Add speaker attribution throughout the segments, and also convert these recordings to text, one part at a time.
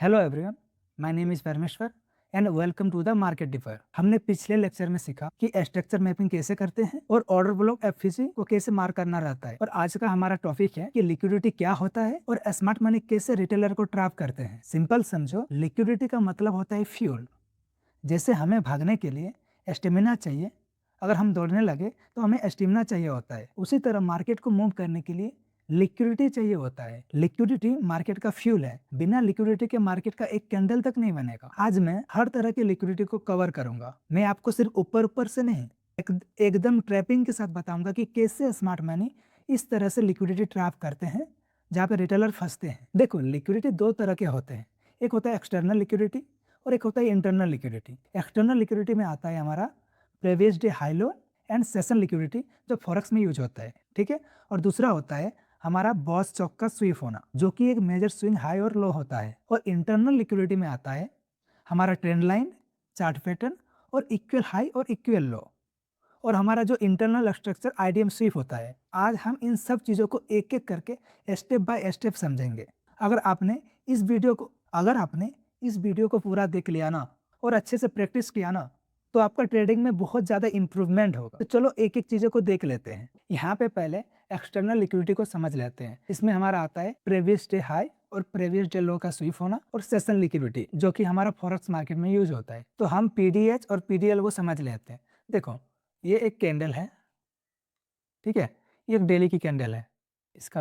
Speaker 1: Hello everyone, my name is Parameshwar and welcome to the market differ. हमने पिछले lecture में सीखा कि स्ट्रक्चर मैपिंग कैसे करते हैं और ऑर्डर ब्लॉक एफसीसी को कैसे मार्क करना रहता है। और आज का हमारा टॉपिक है कि लिक्विडिटी क्या होता है और स्मार्ट मनी कैसे रिटेलर को ट्रैप करते हैं। सिंपल समझो, लिक्विडिटी का मतलब होता है फ्यूल। जैसे हमें भागने के लिए स्टेमिना चाहिए, अगर हम दौड़ने लगे तो हमें स्टेमिना चाहिए होता है। उसी तरह मार्केट को मूव करने के लिए लिक्विडिटी चाहिए होता है। लिक्विडिटी मार्केट का फ्यूल है। बिना लिक्विडिटी के मार्केट का एक कैंडल तक नहीं बनेगा। आज मैं हर तरह की लिक्विडिटी को कवर करूंगा। मैं आपको सिर्फ ऊपर ऊपर से नहीं, एकदम ट्रैपिंग के साथ बताऊंगा कि कैसे स्मार्ट मनी इस तरह से लिक्विडिटी ट्रैप करते हैं जहाँ पे रिटेलर फंसते हैं। देखो, लिक्विडिटी दो तरह के होते हैं। एक होता है एक्सटर्नल लिक्विडिटी और एक होता है इंटरनल लिक्विडिटी। एक्सटर्नल लिक्विडिटी में आता है हमारा previous day high low and session liquidity, जो फॉरेक्स में यूज होता है, ठीक है। और दूसरा होता है हमारा बॉस चौक का स्वीप होना, जो कि एक मेजर स्विंग हाई और लो होता है। और इंटरनल लिक्विडिटी में आता है हमारा ट्रेंड लाइन, चार्ट पैटर्न और इक्वल हाई और इक्वल लो, और हमारा जो इंटरनल स्ट्रक्चर आईडीएम स्वीप होता है। आज हम इन सब चीज़ों को एक एक करके स्टेप बाय स्टेप समझेंगे। अगर आपने इस वीडियो को पूरा देख लिया ना और अच्छे से प्रैक्टिस किया ना, तो आपका ट्रेडिंग में बहुत ज़्यादा इंप्रूवमेंट होगा। तो चलो एक एक चीज़ों को देख लेते हैं। यहाँ पे पहले एक्सटर्नल लिक्विडिटी को समझ लेते हैं। इसमें हमारा आता है प्रीवियस डे हाई और प्रीवियस डे लो का स्वीप होना और सेशन लिक्विडिटी, जो कि हमारा फॉरेक्स मार्केट में यूज होता है। तो हम पीडीएच और पीडीएल को समझ लेते हैं। देखो, ये एक कैंडल है, ठीक है। ये एक डेली की कैंडल है। इसका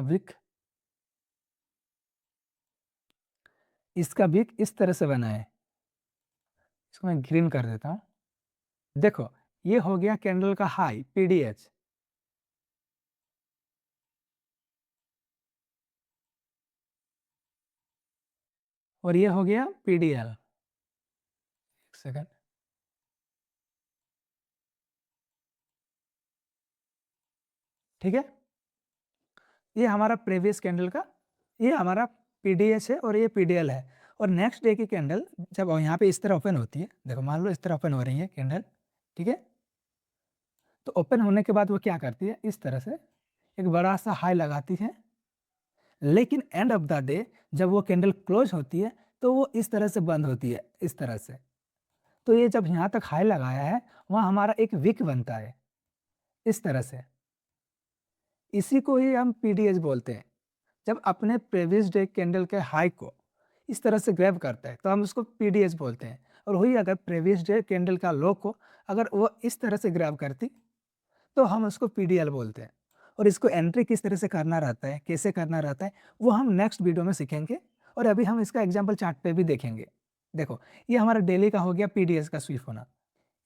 Speaker 1: विक इस तरह से बना है। इसको मैं ग्रीन कर देता हूँ। देखो, ये हो गया कैंडल का हाई पीडीएच, और ये हो गया पीडीएल। एक सेकंड, ठीक है। ये हमारा प्रीवियस कैंडल का, ये हमारा पीडीएच है और ये पीडीएल है। और नेक्स्ट डे की कैंडल जब यहाँ पे इस तरह ओपन होती है, देखो मान लो इस तरह ओपन हो रही है कैंडल, ठीक है। तो ओपन होने के बाद वो क्या करती है, इस तरह से एक बड़ा सा हाई लगाती है। लेकिन एंड ऑफ द डे जब वो कैंडल क्लोज होती है तो वो इस तरह से बंद होती है, इस तरह से। तो ये जब यहाँ तक हाई लगाया है, वहाँ हमारा एक विक बनता है इस तरह से। इसी को ही हम पीडीएच बोलते हैं। जब अपने प्रीवियस डे कैंडल के हाई को इस तरह से ग्रैब करता है तो हम उसको पीडीएच बोलते हैं। और वही अगर प्रीवियस डे कैंडल का लो को अगर वो इस तरह से ग्रैब करती तो हम उसको पीडीएल बोलते हैं। और इसको एंट्री किस तरह से करना रहता है, कैसे करना रहता है, वो हम नेक्स्ट वीडियो में सीखेंगे। और अभी हम इसका एग्जाम्पल चार्ट पे भी देखेंगे। देखो, ये हमारा डेली का हो गया पीडीएस का स्विप होना।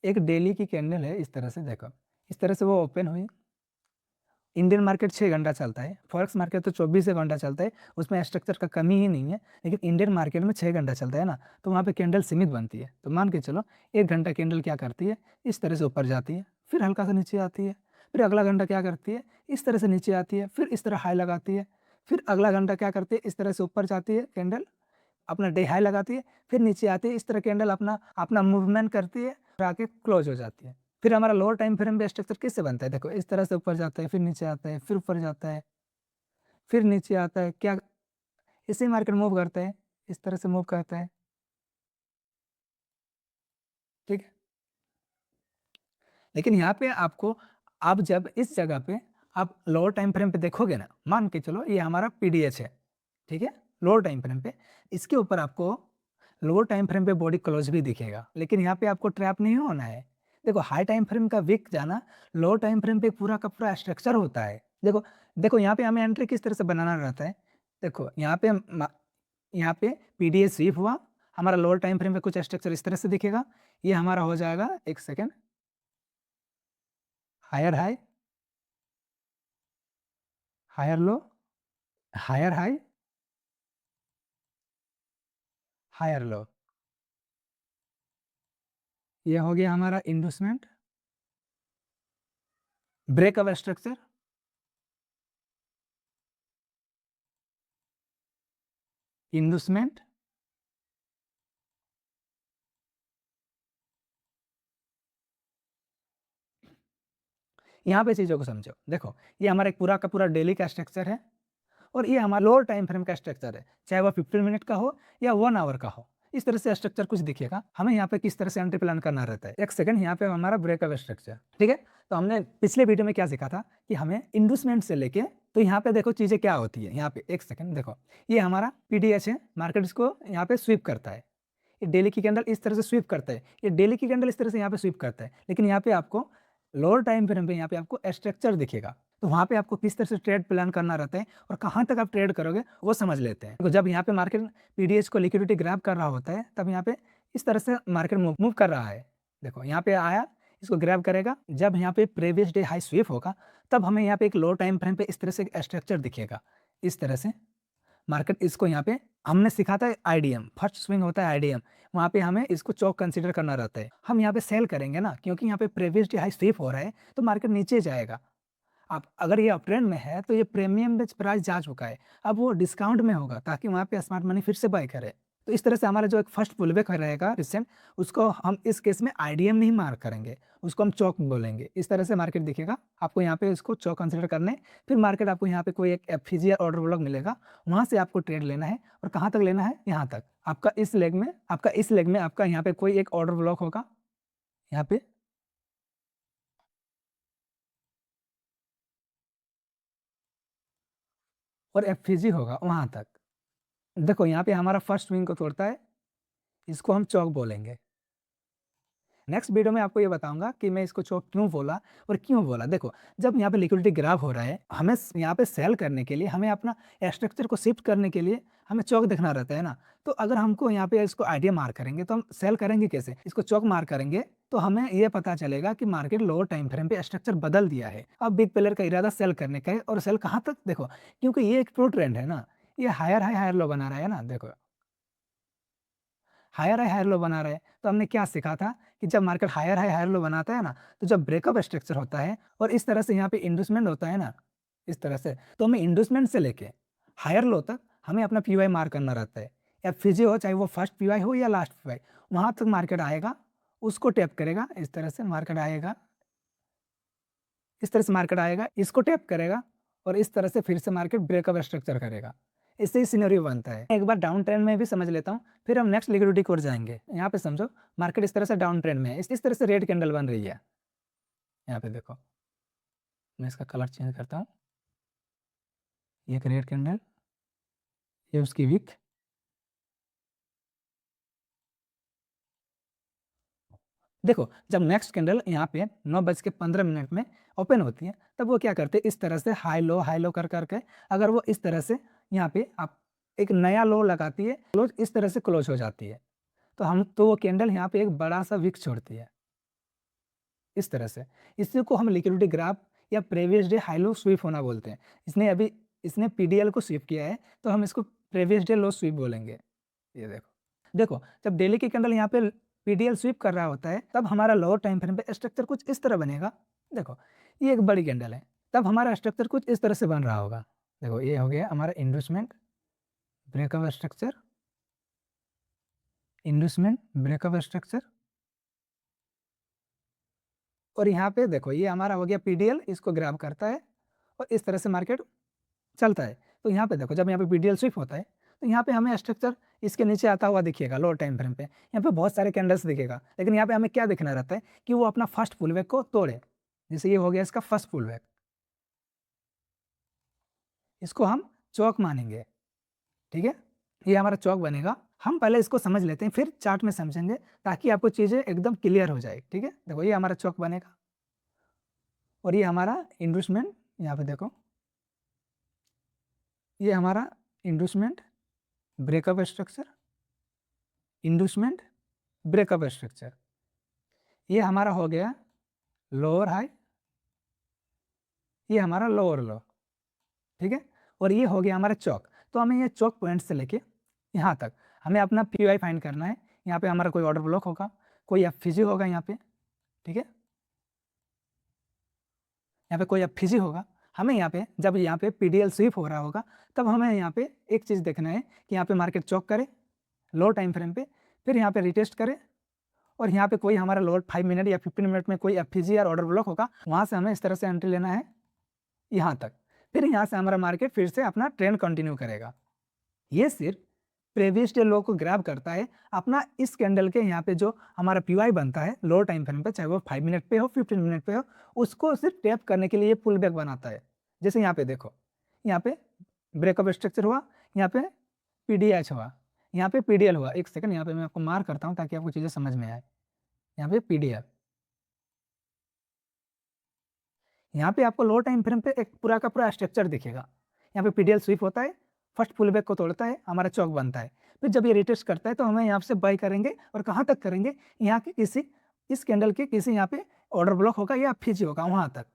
Speaker 1: एक डेली की कैंडल है इस तरह से, देखो इस तरह से वो ओपन हुई। इंडियन मार्केट 6 घंटा चलता है, फॉरेक्स मार्केट तो 24 घंटा चलता है, उसमें स्ट्रक्चर का कमी ही नहीं है। लेकिन इंडियन मार्केट में 6 घंटा चलता है ना, तो वहाँ पे कैंडल सीमित बनती है। तो मान के चलो 1 घंटा कैंडल क्या करती है, इस तरह से ऊपर जाती है, फिर हल्का सा नीचे आती है। फिर अगला घंटा क्या करती है, इस तरह से नीचे आती है, फिर इस तरह हाई लगाती है। फिर अगला घंटा क्या करती है, इस तरह से ऊपर जाती है कैंडल, अपना डे हाई लगाती है, फिर नीचे आती है, इस तरह कैंडल अपना अपना मूवमेंट करती है, आके क्लोज हो जाती है। फिर हमारा लोअर टाइम फ्रेम पे स्ट्रक्चर किससे बनता है, देखो इस तरह से ऊपर जाता है, फिर नीचे आता है, फिर ऊपर जाता है, फिर नीचे आता है। क्या इसी मार्केट मूव करता है, इस तरह से मूव करता है, ठीक है। लेकिन यहाँ पे आपको, आप जब इस जगह पे आप लोअर टाइम फ्रेम पे देखोगे ना, मान के चलो ये हमारा पीडीएच है, ठीक है। लोअर टाइम फ्रेम पे इसके ऊपर आपको लोअर टाइम फ्रेम पे बॉडी क्लोज भी दिखेगा, लेकिन यहाँ पे आपको ट्रैप नहीं होना है। देखो, हाई टाइम फ्रेम का विक जाना, लोअर टाइम फ्रेम पे पूरा का पूरा स्ट्रक्चर होता है। देखो देखो, यहाँ पे हमें एंट्री किस तरह से बनाना रहता है। देखो यहाँ पे पीडीएच स्वीप हुआ, हमारा लोअर टाइम फ्रेम पे कुछ स्ट्रक्चर इस तरह से दिखेगा। ये हमारा हो जाएगा, एक second, higher high, higher low, higher high, higher low. ये हो गया हमारा इंडूसमेंट, ब्रेकअप स्ट्रक्चर, इंडूसमेंट, यहाँ पे चीज़ों को समझो। देखो, ये हमारा एक पूरा का पूरा डेली का स्ट्रक्चर है और ये हमारा लोअर टाइम फ्रेम का स्ट्रक्चर है, चाहे वो 15 मिनट का हो या 1 आवर का हो, इस तरह से स्ट्रक्चर कुछ दिखेगा। हमें यहाँ पे किस तरह से एंट्री प्लान करना रहता है। एक सेकंड, यहाँ पे हमारा ब्रेकअप स्ट्रक्चर, ठीक है। तो हमने पिछले वीडियो में क्या सीखा था कि हमें इंडूसमेंट से लेके, तो यहाँ पे देखो चीजें क्या होती है। यहाँ पे एक सेकंड देखो, ये हमारा पीडीएच है, मार्केट इसको यहाँ पे स्वीप करता है। ये डेली की कैंडल इस तरह से स्वीप करता है, ये डेली की कैंडल इस तरह से यहाँ पे स्वीप करता है, लेकिन यहाँ पे आपको लोअर टाइम फ्रेम पे यहाँ पे आपको स्ट्रक्चर दिखेगा। तो वहाँ पे आपको किस तरह से ट्रेड प्लान करना रहता है और कहाँ तक आप ट्रेड करोगे वो समझ लेते हैं। तो जब यहाँ पे मार्केट पीडीएच को लिक्विडिटी ग्रैब कर रहा होता है, तब यहाँ पे इस तरह से मार्केट मूव कर रहा है। देखो यहाँ पे आया, इसको ग्रैब करेगा, जब यहाँ पे प्रीवियस डे हाई स्वीप होगा तब हमें यहाँ पे एक लो टाइम फ्रेम पे इस तरह से स्ट्रक्चर दिखेगा। इस तरह से मार्केट इसको यहाँ पे हमने सीखा था आईडीएम, फर्स्ट स्विंग होता है आईडीएम, वहाँ पे हमें इसको चौक कंसीडर करना रहता है। हम यहाँ पे सेल करेंगे ना, क्योंकि यहाँ पे प्रीवियस डे हाई स्वीप हो रहा है तो मार्केट नीचे जाएगा। आप अगर ये अपट्रेंड में है तो ये प्रीमियम बेच प्राइस जा चुका है, अब वो डिस्काउंट में होगा ताकि वहाँ पे स्मार्ट मनी फिर से बाय करे। तो इस तरह से हमारा जो एक फर्स्ट पुलबैक रहेगा रिसेंट, उसको हम इस केस में आईडीएम नहीं मार्क करेंगे, उसको हम चौक बोलेंगे। इस तरह से मार्केट दिखेगा, आपको यहाँ पे इसको चौक कंसिडर करने, फिर मार्केट आपको यहाँ पे कोई एक एफपीजी या ऑर्डर ब्लॉक मिलेगा, वहाँ से आपको ट्रेड लेना है। और कहाँ तक लेना है? यहाँ तक। आपका इस लेग में आपका यहाँ पे कोई एक ऑर्डर ब्लॉक होगा, यहाँ पे और एफपीजी होगा वहाँ तक। देखो यहाँ पे हमारा फर्स्ट स्विंग को तोड़ता है, इसको हम चौक बोलेंगे। नेक्स्ट वीडियो में आपको ये बताऊंगा कि मैं इसको चौक क्यों बोला और क्यों बोला। देखो जब यहाँ पे लिक्विडिटी ग्राफ हो रहा है, हमें यहाँ पे सेल करने के लिए, हमें अपना स्ट्रक्चर को शिफ्ट करने के लिए हमें चौक देखना रहता है ना। तो अगर हमको यहाँ पे इसको आइडिया मार करेंगे तो हम सेल करेंगे कैसे? इसको चौक मार करेंगे तो हमें ये पता चलेगा कि मार्केट लोअर टाइम फ्रेम पे स्ट्रक्चर बदल दिया है। अब बिग प्लेयर का इरादा सेल करने का है, और सेल कहाँ तक? देखो क्योंकि ये एक प्रो ट्रेंड है ना, ये हायर हाई हायर लो बना रहा है ना। देखो हायर हाई हायर लो बना रहा है, तो हमने क्या सीखा था कि जब market higher high higher low बनाता है ना, तो जब ब्रेकअप स्ट्रक्चर होता है और इस तरह से यहाँ पे इंडूसमेंट होता है ना, इस तरह से, तो हमें इंडूसमेंट से लेके हायर लो तक हमें अपना पीवाई मार्क करना रहता है। या फिजी हो, चाहे वो फर्स्ट पीवाई हो या लास्ट पीवाई, वहाँ तक मार्केट आएगा, उसको टैप करेगा। इस तरह से मार्केट आएगा, इस तरह से मार्केट आएगा, इसको टैप करेगा और इस तरह से फिर से मार्केट ब्रेकअप स्ट्रक्चर करेगा। इससे ही सिनेरियो बनता है। एक बार डाउन ट्रेंड में भी समझ लेता हूँ, फिर हम नेक्स्ट लिक्विडिटी की ओर जाएंगे। यहाँ पे समझो मार्केट इस तरह से डाउन ट्रेंड में है, इस तरह से रेड कैंडल बन रही है। यहाँ पे देखो, मैं इसका कलर चेंज करता हूँ, ये एक रेड कैंडल, ये उसकी विक। देखो जब नेक्स्ट कैंडल यहाँ पे 9:15 में ओपन होती है, तब वो क्या करते हैं, इस तरह से हाई लो कर करके, अगर वो इस तरह से यहाँ पे आप एक नया लो लगाती है, क्लोज इस तरह से क्लोज हो जाती है, तो वो कैंडल यहाँ पे एक बड़ा सा विक छोड़ती है इस तरह से। इसी को हम लिक्विडिटी ग्राफ या previous day high low sweep होना बोलते हैं। इसने पीडीएल को स्वीप किया है, तो हम इसको प्रीवियस डे लो स्वीप बोलेंगे। ये देखो जब डेली की कैंडल यहाँ पे पीडीएल स्वीप कर रहा होता है, तब हमारा लोअर टाइम फ्रेम पे स्ट्रक्चर कुछ इस तरह बनेगा। देखो ये एक बड़ी कैंडल है, तब हमारा स्ट्रक्चर कुछ इस तरह से बन रहा होगा। देखो ये हो गया हमारा इंडूसमेंट ब्रेकअप स्ट्रक्चर, इंडूसमेंट ब्रेकअप स्ट्रक्चर। और यहाँ पे देखो ये हमारा हो गया पीडीएल, इसको ग्रैब करता है और इस तरह से मार्केट चलता है। तो यहाँ पे देखो जब यहाँ पे पीडीएल स्विप होता है, तो यहाँ पे हमें स्ट्रक्चर इसके नीचे आता हुआ दिखेगा लोअर टाइम फ्रेम पे। यहाँ पे बहुत सारे कैंडल्स दिखेगा, लेकिन यहाँ पे हमें क्या देखना रहता है कि वो अपना फर्स्ट पुलबैक को तोड़े। जैसे ये हो गया इसका फर्स्ट पुलबैक, इसको हम चौक मानेंगे, ठीक है। ये हमारा चौक बनेगा। हम पहले इसको समझ लेते हैं, फिर चार्ट में समझेंगे, ताकि आपको चीज़ें एकदम क्लियर हो जाए, ठीक है। देखो ये हमारा चौक बनेगा और ये हमारा इंडूसमेंट, यहाँ पे देखो ये हमारा इंडूसमेंट ब्रेकअप स्ट्रक्चर, इंडूसमेंट ब्रेकअप स्ट्रक्चर। ये हमारा हो गया लोअर हाई, ये हमारा लोअर लो, ठीक है। और ये हो गया हमारा चौक। तो हमें ये चौक पॉइंट से लेके यहाँ तक हमें अपना पीवाई फाइंड करना है। यहाँ पे हमारा कोई ऑर्डर ब्लॉक होगा, कोई एफपीजी होगा यहाँ पे, ठीक है। यहाँ पे कोई एफपीजी होगा। हमें यहाँ पे जब यहाँ पे पीडीएल स्वीप हो रहा होगा, तब हमें यहाँ पे एक चीज़ देखना है कि यहाँ पे मार्केट चौक करे लो टाइम फ्रेम पे, फिर यहाँ पे रिटेस्ट करे, और यहाँ पे कोई हमारा लोअर 5 मिनट या 15 मिनट में कोई एफपीजी या ऑर्डर ब्लॉक होगा, वहाँ से हमें इस तरह से एंट्री लेना है यहाँ तक। फिर यहाँ से हमारा मार्केट फिर से अपना ट्रेंड कंटिन्यू करेगा। ये सिर्फ प्रीवियस डे लो को ग्रैब करता है, अपना इस कैंडल के यहाँ पे जो हमारा पीवाई बनता है लोअर टाइम फ्रेम पे, चाहे वो 5 मिनट पे हो 15 मिनट पे हो, उसको सिर्फ टैप करने के लिए पुल बैक बनाता है। जैसे यहाँ पे देखो, यहाँ पे ब्रेकअप स्ट्रक्चर हुआ, यहाँ पे पीडीएच हुआ, यहाँ पे पीडीएल हुआ। एक सेकंड यहाँ पे मैं आपको मार्क करता हूँ ताकि आपको चीज़ें समझ में आए। यहाँ पे पीडीएल, यहाँ पे आपको लो टाइम फ्रेम पे एक पूरा का पूरा स्ट्रक्चर दिखेगा। यहाँ पे पीडीएल स्वीप होता है, फर्स्ट पुल बैक को तोड़ता है, हमारा चौक बनता है। फिर जब ये रिटेस्ट करता है तो हमें यहाँ से बाई करेंगे, और कहाँ तक करेंगे, यहाँ के किसी इस कैंडल के किसी यहाँ पे ऑर्डर ब्लॉक होगा या फीजी होगा वहाँ तक,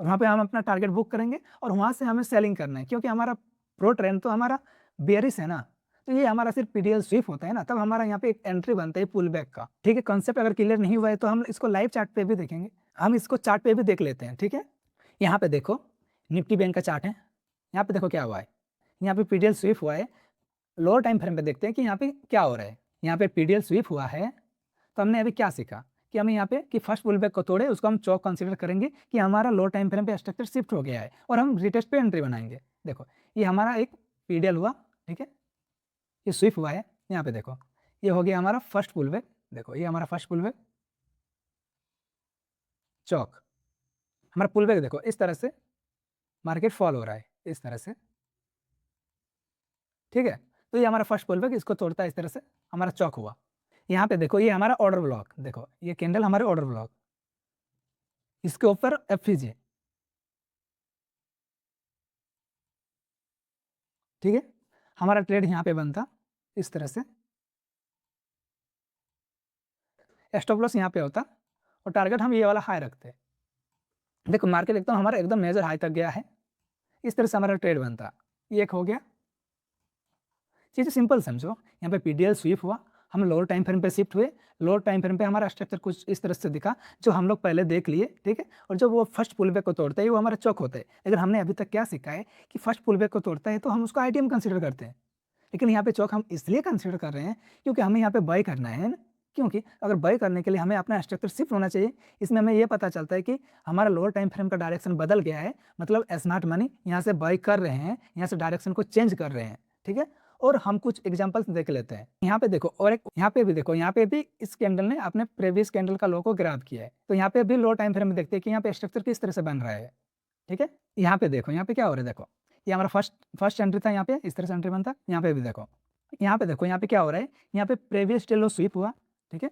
Speaker 1: और वहाँ पे हम अपना टारगेट बुक करेंगे और वहाँ से हमें सेलिंग करना है, क्योंकि हमारा प्रो ट्रेंड तो हमारा बेयरिश है ना। तो ये हमारा सिर्फ पीडीएल स्वीप होता है ना, तब हमारा यहाँ पे एक एंट्री बनता है पुल बैक का। ठीक है, कॉन्सेप्ट अगर क्लियर नहीं हुआ है तो हम इसको लाइव चार्ट पे भी देखेंगे, हम इसको चार्ट पे भी देख लेते हैं। ठीक है, यहाँ पे देखो निफ्टी बैंक का चार्ट है, यहाँ पे देखो क्या हुआ है, यहाँ पे पीडीएल स्वीप हुआ है। लोअर टाइम फ्रेम पे देखते हैं कि यहाँ पे क्या हो रहा है। यहाँ पे पीडीएल स्वीप हुआ है, तो हमने अभी क्या सीखा कि हमें यहाँ पे कि फर्स्ट पुल बैक को तोड़े, उसको हम चौक कंसीडर करेंगे कि हमारा लो टाइम फ्रेम पे स्ट्रक्चर शिफ्ट हो गया है, और हम रिटेस्ट पे एंट्री बनाएंगे। देखो ये हमारा एक पीडीएल हुआ, ठीक है, ये स्वीप हुआ है। यहाँ पे देखो ये हो गया हमारा फर्स्ट पुल बैक, देखो ये हमारा फर्स्ट पुल बैक चौक, हमारा पुल बैक देखो इस तरह से मार्केट फॉल हो रहा है, इस तरह से। ठीक है, तो ये हमारा फर्स्ट पुल बैक, इसको तोड़ता है इस तरह से, हमारा चौक हुआ। यहाँ पे देखो ये हमारा ऑर्डर ब्लॉक, देखो ये कैंडल हमारे ऑर्डर ब्लॉक, इसके ऊपर एफईजी। ठीक है, हमारा ट्रेड यहाँ पे बनता इस तरह से, स्टॉप लॉस यहाँ पे होता, और टारगेट हम ये वाला हाई रखते। देखो मार्केट एकदम हमारा एकदम मेजर हाई तक गया है, इस तरह से हमारा ट्रेड बनता। ये एक हो गया, चीज़ें सिंपल समझो। यहाँ पे पीडीएल स्वीप हुआ, हम लोअर टाइम फ्रेम पे शिफ्ट हुए, लोअर टाइम फ्रेम पे हमारा स्ट्रक्चर कुछ इस तरह से दिखा जो हम लोग पहले देख लिए। ठीक है, और जब वो फर्स्ट पुल बैक को तोड़ता है वो हमारा चौक होता है। लेकिन हमने अभी तक क्या सीखा है कि फर्स्ट पुल बैक को तोड़ता है तो हम उसको आईटीएम कंसिडर करते हैं, लेकिन यहाँ पे चौक हम इसलिए कंसिडर कर रहे हैं क्योंकि हमें यहाँ पे बाई करना है ना। क्योंकि अगर बाई करने के लिए हमें अपना स्ट्रक्चर शिफ्ट होना चाहिए। इसमें हमें ये पता चलता है कि हमारा लोअर टाइम फ्रेम का डायरेक्शन बदल गया है, मतलब स्मार्ट मनी यहाँ से बाई कर रहे हैं, यहाँ से डायरेक्शन को चेंज कर रहे हैं। ठीक है, और हम कुछ एग्जांपल्स देख लेते हैं। यहाँ पे देखो, और एक यहाँ पे भी देखो, यहाँ पे भी इस कैंडल ने अपने प्रीवियस कैंडल का लो को ग्रैब किया है। तो यहाँ पे भी लो टाइम फ्रेम में देखते हैं कि यहाँ पे स्ट्रक्चर किस तरह से बन रहा है। ठीक है, यहाँ पे देखो, यहाँ पे क्या हो रहा है, देखो ये हमारा फर्स्ट एंट्री था, यहाँ पे इस तरह से एंट्री बनता। यहाँ पे भी देखो, यहाँ पे देखो, यहाँ पे क्या हो रहा है, यहाँ पे प्रीवियस डे लो स्वीप हुआ। ठीक है,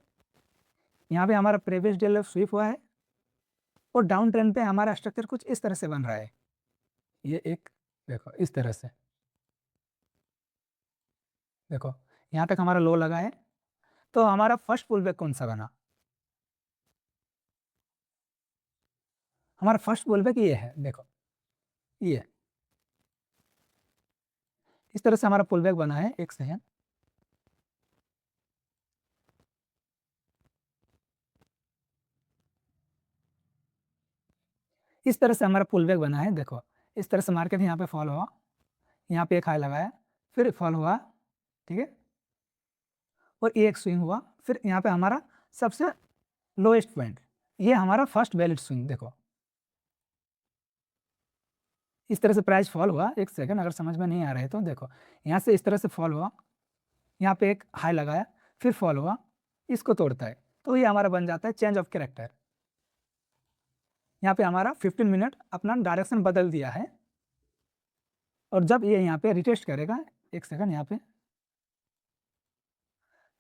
Speaker 1: यहाँ पे हमारा प्रीवियस डे लो स्वीप हुआ है, और डाउन ट्रेंड पे हमारा स्ट्रक्चर कुछ इस तरह से बन रहा है। ये एक देखो इस तरह से, देखो यहाँ तक हमारा लो लगा है। तो हमारा फर्स्ट पुल बैक कौन सा बना, हमारा फर्स्ट पुल बैक ये है, देखो ये इस तरह से हमारा पुल बैक बना है। एक सेकंड, इस तरह से हमारा पुल बैक बना है। देखो इस तरह से मार्केट यहाँ पे फॉल हुआ, यहाँ पे एक हाई लगाया, फिर फॉल हुआ। ठीक है, और ये एक स्विंग हुआ, फिर यहाँ पे हमारा सबसे लोएस्ट पॉइंट, ये हमारा फर्स्ट वैलिड स्विंग। देखो इस तरह से प्राइस फॉल हुआ। एक सेकंड, अगर समझ में नहीं आ रहा है तो देखो, यहाँ से इस तरह से फॉल हुआ, यहाँ पे एक हाई लगाया, फिर फॉल हुआ, इसको तोड़ता है, तो ये हमारा बन जाता है चेंज ऑफ कैरेक्टर। यहाँ पे हमारा 15 मिनट अपना डायरेक्शन बदल दिया है, और जब ये यहाँ पे रिटेस्ट करेगा, एक सेकंड, यहाँ पे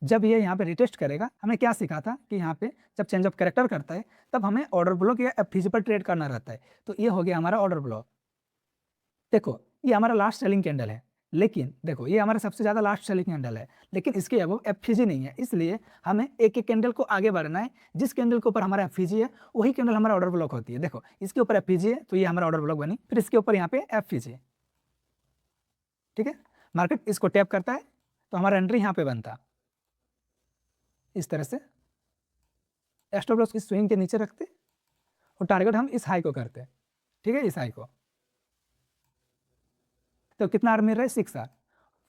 Speaker 1: जब ये यहाँ पे रिटेस्ट करेगा, हमें क्या सीखा था कि यहाँ पे जब चेंज ऑफ कैरेक्टर करता है तब हमें ऑर्डर ब्लॉक या एफईजी पर ट्रेड करना रहता है। तो ये हो गया हमारा ऑर्डर ब्लॉक। देखो ये हमारा लास्ट सेलिंग कैंडल है, लेकिन देखो ये हमारा सबसे ज़्यादा लास्ट सेलिंग कैंडल है, लेकिन इसके अब एफईजी नहीं है, इसलिए हमें एक एक कैंडल को आगे बढ़ना है। जिस कैंडल के ऊपर हमारा एफईजी है वही कैंडल हमारा ऑर्डर ब्लॉक होती है। देखो इसके ऊपर एफईजी है तो ये हमारा ऑर्डर ब्लॉक बनी, फिर इसके ऊपर यहाँ पे एफईजी है। ठीक है, मार्केट इसको टैप करता है तो हमारा एंट्री यहाँ पे बनता इस तरह से, स्टॉप लॉस इस स्विंग के नीचे रखते, और टारगेट हम इस हाई को करते। ठीक है, इस हाई को। तो कितना आर मिल रहा है, 6 आर।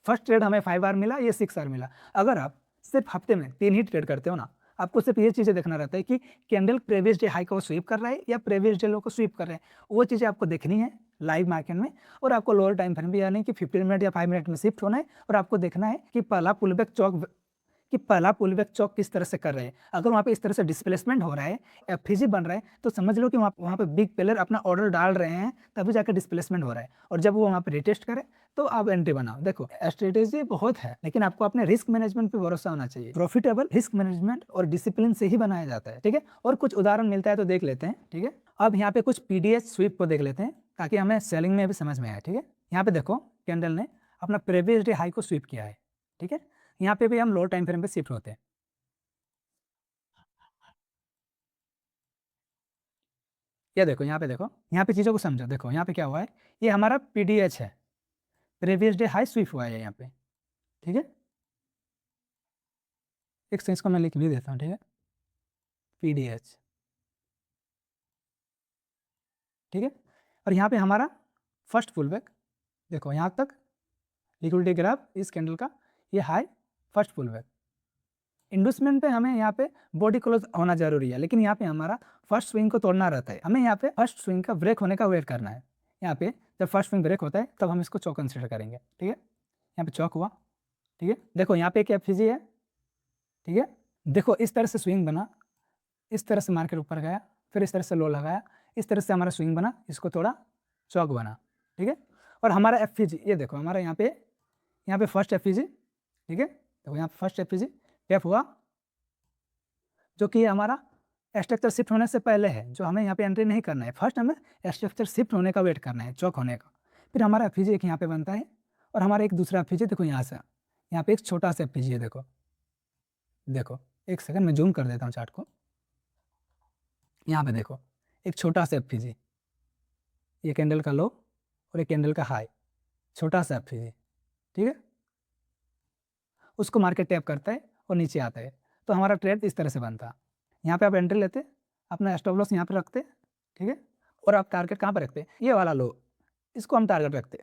Speaker 1: फर्स्ट ट्रेड हमें 5 आर मिला, ये 6 आर मिला। अगर आप सिर्फ हफ्ते में 3 ही ट्रेड करते हो ना, आपको सिर्फ ये चीज़ें देखना रहता है कि कैंडल प्रीवियस डे हाई को स्वीप कर रहा है या प्रीवियस डे लो को स्वीप कर रहा है, वो चीज़ें आपको देखनी है। लाइव मार्केट में, और आपको लोअर टाइम फ्रेम भी यानी कि 15 मिनट या 5 मिनट में शिफ्ट होना है, और आपको देखना है कि पहला पुल बैक चौक किस तरह से कर रहे हैं। अगर वहाँ पे इस तरह से डिस्प्लेसमेंट हो रहा है, एफवीजी बन रहा है, तो समझ लो कि वहाँ पे बिग प्लेयर अपना ऑर्डर डाल रहे हैं, तभी जाकर डिस्प्लेसमेंट हो रहा है। और जब वो वहाँ पे रिटेस्ट करे तो आप एंट्री बनाओ। देखो स्ट्रेटेजी बहुत है, लेकिन आपको अपने रिस्क मैनेजमेंट पे भरोसा होना चाहिए। प्रॉफिटेबल रिस्क मैनेजमेंट और डिसिप्लिन से ही बनाया जाता है, ठीक है। और कुछ उदाहरण मिलता है तो देख लेते हैं, ठीक है। अब यहाँ पे कुछ पीडीएच स्वीप को देख लेते हैं ताकि हमें सेलिंग में भी समझ में आए, ठीक है। यहाँ पे देखो कैंडल ने अपना प्रीवियस डे हाई को स्वीप किया है, ठीक है। यहाँ पे भी हम लोअर टाइम फ्रेम पे शिफ्ट होते हैं। ये देखो यहाँ पे, देखो यहाँ पे चीज़ों को समझो। देखो यहाँ पे क्या हुआ है, ये हमारा पीडीएच है, प्रीवियस डे हाई स्वीप हुआ है यहाँ पे, ठीक है। एक सेंस को मैं लिख भी देता हूँ, ठीक है, पीडीएच, ठीक है। और यहाँ पे हमारा फर्स्ट पुल बैक, देखो यहाँ तक लिक्विडिटी ग्राफ इस कैंडल का, ये हाई फर्स्ट पुल बैक। इंडस्टमेंट पे हमें यहाँ पे बॉडी क्लोज होना जरूरी है, लेकिन यहाँ पे हमारा फर्स्ट स्विंग को तोड़ना रहता है। हमें यहाँ पे फर्स्ट स्विंग का ब्रेक होने का वेट करना है। यहाँ पे जब फर्स्ट स्विंग ब्रेक होता है तब हम इसको चौक कंसिडर करेंगे, ठीक है। यहाँ पे चौक हुआ, ठीक है। देखो यहाँ पे एक एफजी है, ठीक है। देखो इस तरह से स्विंग बना, इस तरह से मार्केट ऊपर गया, फिर इस तरह से लो लगाया, इस तरह से हमारा स्विंग बना, इसको थोड़ा चौक बना, ठीक है। और हमारा एफजी, ये देखो हमारा यहाँ पे फर्स्ट एफजी, ठीक है। देखो यहाँ पे फर्स्ट एफजी एफ हुआ, जो कि हमारा स्ट्रक्चर शिफ्ट होने से पहले है, जो हमें यहाँ पे एंट्री नहीं करना है। फर्स्ट हमें स्ट्रक्चर शिफ्ट होने का वेट करना है, चौक होने का। फिर हमारा एफजी एक यहाँ पे बनता है, और हमारा एक दूसरा एफजी देखो यहाँ पे एक छोटा सा एफजी है। देखो देखो एक सेकंड में जूम कर देता हूँ चार्ट को। यहाँ पे देखो एक छोटा सा एफजी, ये कैंडल का लो और एक कैंडल का हाई, छोटा सा एफजी, ठीक है। उसको मार्केट टैप करता है और नीचे आता है, तो हमारा ट्रेड इस तरह से बनता है। यहाँ पे आप एंट्री लेते, अपना स्टॉप लॉस यहाँ पे रखते, ठीक है। और आप टारगेट कहाँ पर रखते, ये वाला लो, इसको हम टारगेट रखते।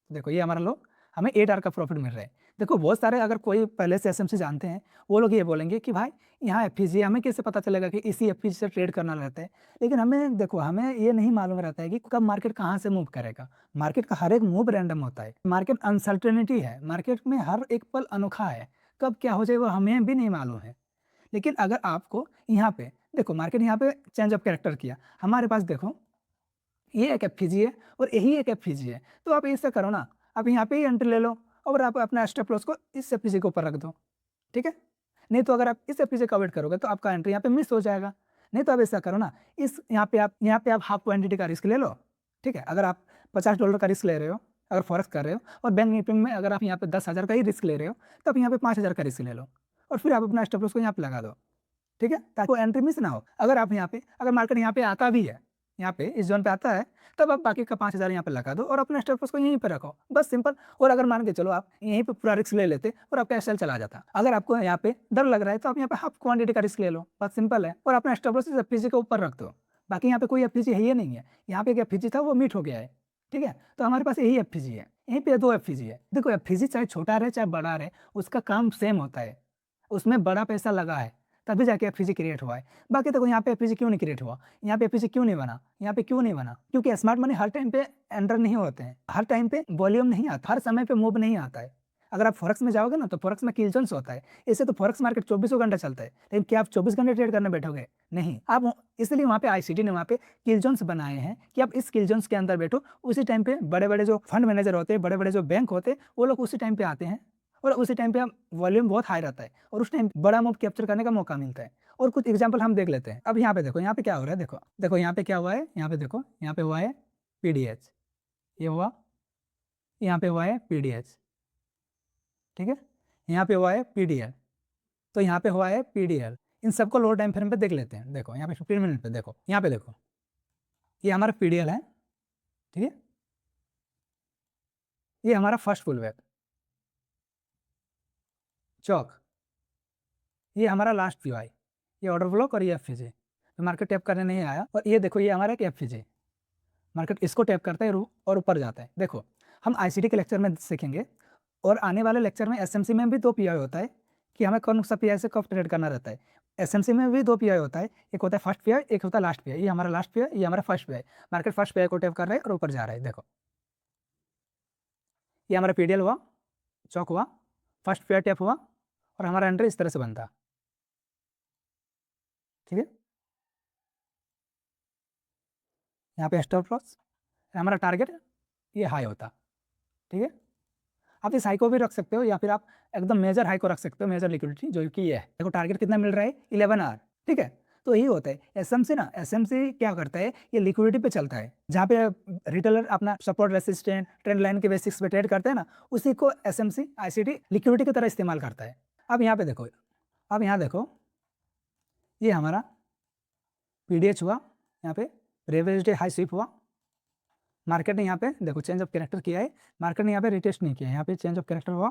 Speaker 1: देखो ये हमारा लो, हमें 8 आर का प्रॉफिट मिल रहा है। देखो बहुत सारे, अगर कोई पहले से एसएमसी जानते हैं, वो लोग ये बोलेंगे कि भाई यहाँ एफपीजी, हमें कैसे पता चलेगा कि इसी एफपीजी से ट्रेड करना रहता है। लेकिन हमें देखो, हमें ये नहीं मालूम रहता है कि कब मार्केट कहाँ से मूव करेगा। मार्केट का हर एक मूव रैंडम होता है, मार्केट अनसर्टेनिटी है, मार्केट में हर एक पल अनोखा है, कब क्या हो जाए वो हमें भी नहीं मालूम है। लेकिन अगर आपको यहाँ पे देखो, मार्केट यहाँ पे चेंज ऑफ कैरेक्टर किया, हमारे पास देखो ये एक एफपीजी है और यही एक एफपीजी है, तो आप ऐसा करो ना, आप यहाँ पे ही एंट्री ले लो और आप अपना स्टॉप लॉस को इस एफपीजी के ऊपर रख दो, ठीक है। नहीं तो अगर आप इस एफपीजी का वेट करोगे तो आपका एंट्री यहाँ पे मिस हो जाएगा। नहीं तो आप ऐसा करो ना, इस यहाँ पे आप हाफ क्वांटिटी का रिस्क ले लो, ठीक है। अगर आप $50 का रिस्क ले रहे हो, अगर फॉरेक्स कर रहे हो, और बैंक निफ्टी में अगर आप यहाँ पे 10,000 का ही रिस्क ले रहे हो, तो आप यहाँ पे 5,000 का रिस्क ले लो, और फिर आप अपना स्टॉप लॉस को यहाँ पे लगा दो, ठीक है, ताकि वो एंट्री मिस ना हो। अगर आप यहाँ पे, अगर मार्केट यहाँ पे आता भी है, यहाँ पे इस जोन पे आता है, तब आप बाकी का 5,000 यहाँ पे लगा दो और अपने स्टॉप लॉस को यहीं पे रखो, बस सिंपल। और अगर मान के चलो आप यहीं पे पूरा रिस्क ले लेते और आपका एसएल चला जाता, अगर आपको यहाँ पे डर लग रहा है तो आप यहाँ पे हाफ क्वांटिटी का रिस्क ले लो, बस सिंपल है, और अपना स्टॉप लॉस इस एफपीजी के ऊपर रख दो। बाकी यहाँ पे कोई एफपीजी है ही नहीं है, यहाँ पे एक एफपीजी था वो मीट हो गया है, ठीक है। तो हमारे पास यही एफपीजी है, यहीं पे 2 एफपीजी है। देखो एफपीजी चाहे छोटा रहे चाहे बड़ा रहे, उसका काम सेम होता है, उसमें बड़ा पैसा लगा है तभी जाके एफपीजी क्रिएट हुआ है। बाकी देखो यहाँ पे एफपीजी क्यों नहीं क्रिएट हुआ, यहाँ पे एफपीजी क्यों नहीं बना, यहाँ पे क्यों नहीं बना, क्योंकि स्मार्ट मनी हर टाइम पे एंटर नहीं होते हैं, हर टाइम पे वॉल्यूम नहीं आता, हर समय पे मूव नहीं आता है। अगर आप फॉरेक्स में जाओगे ना तो फॉरेक्स में किल जोन्स होता है, इससे तो फॉरेक्स मार्केट 24 घंटा चलता है, लेकिन क्या आप 24 घंटे ट्रेड करने बैठोगे, नहीं आप। इसलिए वहाँ पे आईसीटी ने वहाँ पे किल जोन्स बनाए हैं कि आप इस किल जोन्स के अंदर बैठो। उसी टाइम पे बड़े बड़े जो फंड मैनेजर होते हैं, बड़े बड़े जो बैंक होते हैं, वो लोग उसी टाइम पे आते हैं, और उसी टाइम पे वॉल्यूम बहुत हाई रहता है, और उस टाइम बड़ा मूव कैप्चर करने का मौका मिलता है। और कुछ एग्जांपल हम देख लेते हैं। अब यहाँ पे देखो, यहाँ पे क्या हो रहा है, देखो देखो यहाँ पे क्या हुआ है, यहाँ पे देखो, यहाँ पे हुआ है पीडीएच, ये हुआ, यहाँ पे हुआ है पीडीएच, ठीक है। यहाँ पे हुआ है पीडीएल, तो यहाँ पे हुआ है पीडीएल। इन सबको लोअर टाइम फ्रेम पे देख लेते हैं। देखो यहाँ पे 15 मिनट पे देखो, यहाँ पे देखो, ये हमारा पीडीएल है, ठीक है। ये हमारा फर्स्ट पुल बैक चौक, ये हमारा लास्ट पीवाई, ये ऑर्डर ब्लॉक और ये एफपीजी, तो मार्केट टैप करने नहीं आया। और ये देखो ये हमारा एक एफपीजी, मार्केट इसको टैप करता है और ऊपर जाता है। देखो हम आईसीटी के लेक्चर में सीखेंगे, और आने वाले लेक्चर में एसएमसी में भी 2 पीआई होता है, कि हमें कौन सा पीआई से कब ट्रेड करना रहता है। एसएमसी में भी 2 पीआई होता है, एक होता है फर्स्ट पीआई, एक होता है लास्ट पीआई। ये हमारा लास्ट पीआई, ये हमारा first pi. Market first pi को टैप कर रहा है और ऊपर जा रहा है, देखो। ये हमारा पीडीएल हुआ, चौक हुआ, फर्स्ट पीआई टैप हुआ और हमारा एंट्री इस तरह से बनता, ठीक है। यहाँ पे स्टॉप लॉस, हमारा टारगेट ये हाई होता, ठीक है। आप इस हाई को भी रख सकते हो या फिर आप एकदम मेजर हाई को रख सकते हो, मेजर लिक्विडिटी, जो कि ये है। देखो टारगेट कितना मिल रहा है, 11 आवर, ठीक है। तो यही होता है एसएमसी ना। एसएमसी क्या करता है, ये लिक्विडिटी पे चलता है। जहाँ पे रिटेलर अपना सपोर्ट रेसिस्टेंट ट्रेंड लाइन के बेसिक्स पे ट्रेड करते हैं ना, उसी को एसएमसी आईसीटी लिक्विडिटी की तरह इस्तेमाल करता है। अब यहाँ पे देखो, अब यहाँ देखो, ये हमारा पीडीएच हुआ, यहाँ पे प्रीवियस डे हाई स्वीप हुआ। मार्केट ने यहाँ पे देखो चेंज ऑफ कैरेक्टर किया है, मार्केट ने यहाँ पे रिटेस्ट नहीं किया है, यहाँ पे चेंज ऑफ कैरेक्टर हुआ,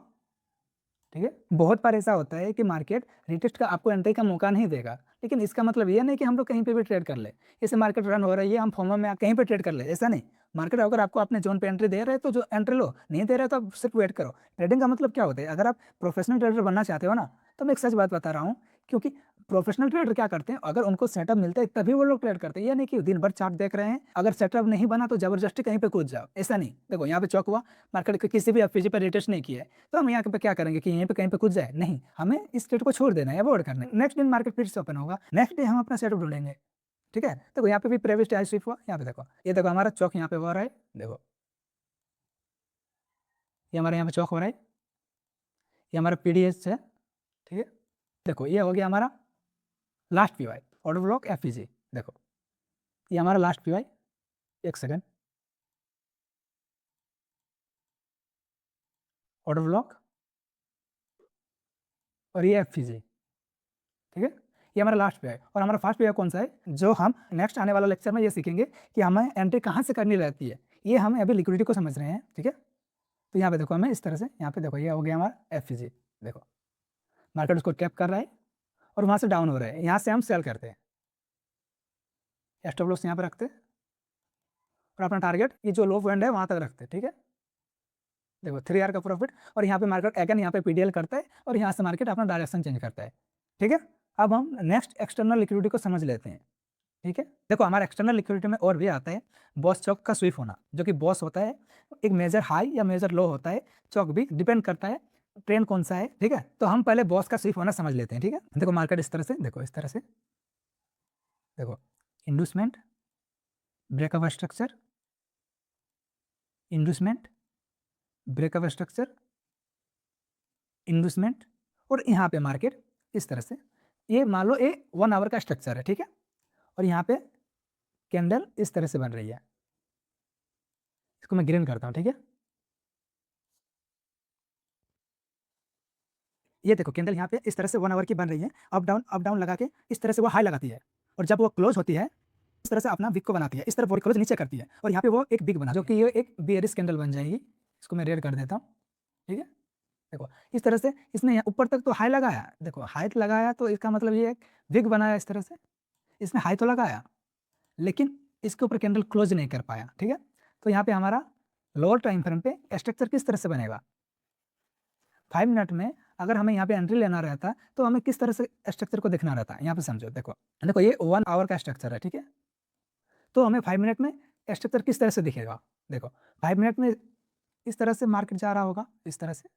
Speaker 1: ठीक है। बहुत बार ऐसा होता है कि मार्केट रिटेस्ट का आपको एंट्री का मौका नहीं देगा, लेकिन इसका मतलब ये नहीं कि हम लोग कहीं पे भी ट्रेड कर ले। जैसे मार्केट रन हो रही है, हम फोमो में कहीं पे ट्रेड कर ले, ऐसा नहीं। मार्केट अगर आपको अपने जोन पे एंट्री दे रहे हैं तो जो एंट्री लो, नहीं दे रहे तो आप सिर्फ वेट करो। ट्रेडिंग का मतलब क्या होता है, अगर आप प्रोफेशनल ट्रेडर बनना चाहते हो ना, तो मैं एक सच बात बता रहा हूँ, क्योंकि प्रोफेशनल ट्रेडर क्या करते हैं, अगर उनको सेटअप मिलता है तभी वो लोग ट्रेड करते हैं। ये नहीं कि दिन भर चार्ट देख रहे हैं, अगर सेटअप नहीं बना तो जबरदस्ती कहीं पे कूद जाओ, ऐसा नहीं। देखो यहाँ पे चौक हुआ, मार्केट किसी भी एफपीजी पर रिटेस्ट नहीं किया है, तो हम यहाँ पे क्या करेंगे कि यहीं पे कहीं पे कूद जाए, नहीं। हमें इस ट्रेड को छोड़ देना है, अवॉइड करना है। नेक्स्ट दिन मार्केट फिर से ओपन होगा, नेक्स्ट डे हम अपना सेटअप ढूंढेंगे, ठीक है। देखो यहाँ पे भी प्रीवियस डे स्विप हुआ, यहाँ पे देखो, ये देखो हमारा चौक यहाँ पे हो रहा है, देखो ये हमारे यहाँ पे चौक हो रहा है, ये हमारा पीडीएस है, ठीक है। देखो ये हो गया हमारा लास्ट पीवाई, ऑर्डर ब्लॉक एफपीजी। देखो ये हमारा लास्ट पीवाई, एक सेकेंड, ऑर्डर ब्लॉक और ये एफपीजी, ठीक है। ये हमारा लास्ट पे है और हमारा फर्स्ट पे है कौन सा है, जो हम नेक्स्ट आने वाला लेक्चर में ये सीखेंगे कि हमें एंट्री कहाँ से करनी रहती है। ये हम अभी लिक्विडिटी को समझ रहे हैं, ठीक है। तो यहाँ पे देखो हमें इस तरह से, यहाँ पे देखो ये हो गया हमारा एफपीजी। देखो मार्केट उसको टैप कर रहा है और वहाँ से डाउन हो रहा है, यहाँ से हम सेल करते हैं, स्टॉप लॉस यहाँ पे रखते हैं और अपना टारगेट ये जो लो पॉइंट है वहाँ तक रखते हैं, ठीक है। देखो 3 आवर का प्रॉफिट, और यहाँ पे मार्केट अगेन यहाँ पे पीडीएल करता है और यहाँ से मार्केट अपना डायरेक्शन चेंज करता है, ठीक है। अब हम नेक्स्ट एक्सटर्नल लिक्विडिटी को समझ लेते हैं, ठीक है। देखो हमारा एक्सटर्नल लिक्विडिटी में और भी आता है बॉस चौक का स्विप होना, जो कि बॉस होता है, एक मेजर हाई या मेजर लो होता है, चौक भी डिपेंड करता है ट्रेंड कौन सा है, ठीक है। तो हम पहले बॉस का स्विप होना समझ लेते हैं, ठीक है। देखो मार्केट इस तरह से, देखो इस तरह से, देखो इंडूसमेंट, ब्रेकअप स्ट्रक्चर, इंडूसमेंट, ब्रेकअप स्ट्रक्चर, इंडूसमेंट, और यहाँ पे मार्केट इस तरह से, ये मान लो ये 1 आवर का स्ट्रक्चर है, ठीक है। और यहाँ पे कैंडल इस तरह से बन रही है, इसको मैं ग्रीन करता हूँ, ठीक है। ये देखो कैंडल यहाँ पे इस तरह से 1 आवर की बन रही है, अप डाउन लगा के इस तरह से वो हाई लगाती है, और जब वो क्लोज होती है इस तरह से अपना विक को बनाती है, इस तरफ वो क्लोज नीचे करती है और यहाँ पे वो एक बिग बना, जो कि ये एक बेयरिश कैंडल बन जाएगी। इसको मैं रेड कर देता हूँ, ठीक है। देखो इस तरह से इसने यहाँ ऊपर तक तो हाई लगाया, देखो हाई लगाया तो इसका मतलब ये एक विग बनाया इस तरह से, इसने हाई तो लगाया लेकिन इसके ऊपर कैंडल क्लोज नहीं कर पाया, ठीक है। तो यहाँ पे हमारा लोअर टाइम फ्रेम पे स्ट्रक्चर किस तरह से बनेगा, 5 मिनट में अगर हमें यहाँ पे एंट्री लेना रहता तो हमें किस तरह से स्ट्रक्चर को देखना रहता है, यहाँ पे समझो। देखो देखो ये 1 आवर का स्ट्रक्चर है, ठीक है। तो हमें 5 मिनट में स्ट्रक्चर किस तरह से दिखेगा, देखो 5 मिनट में इस तरह से मार्केट जा रहा होगा, इस तरह से,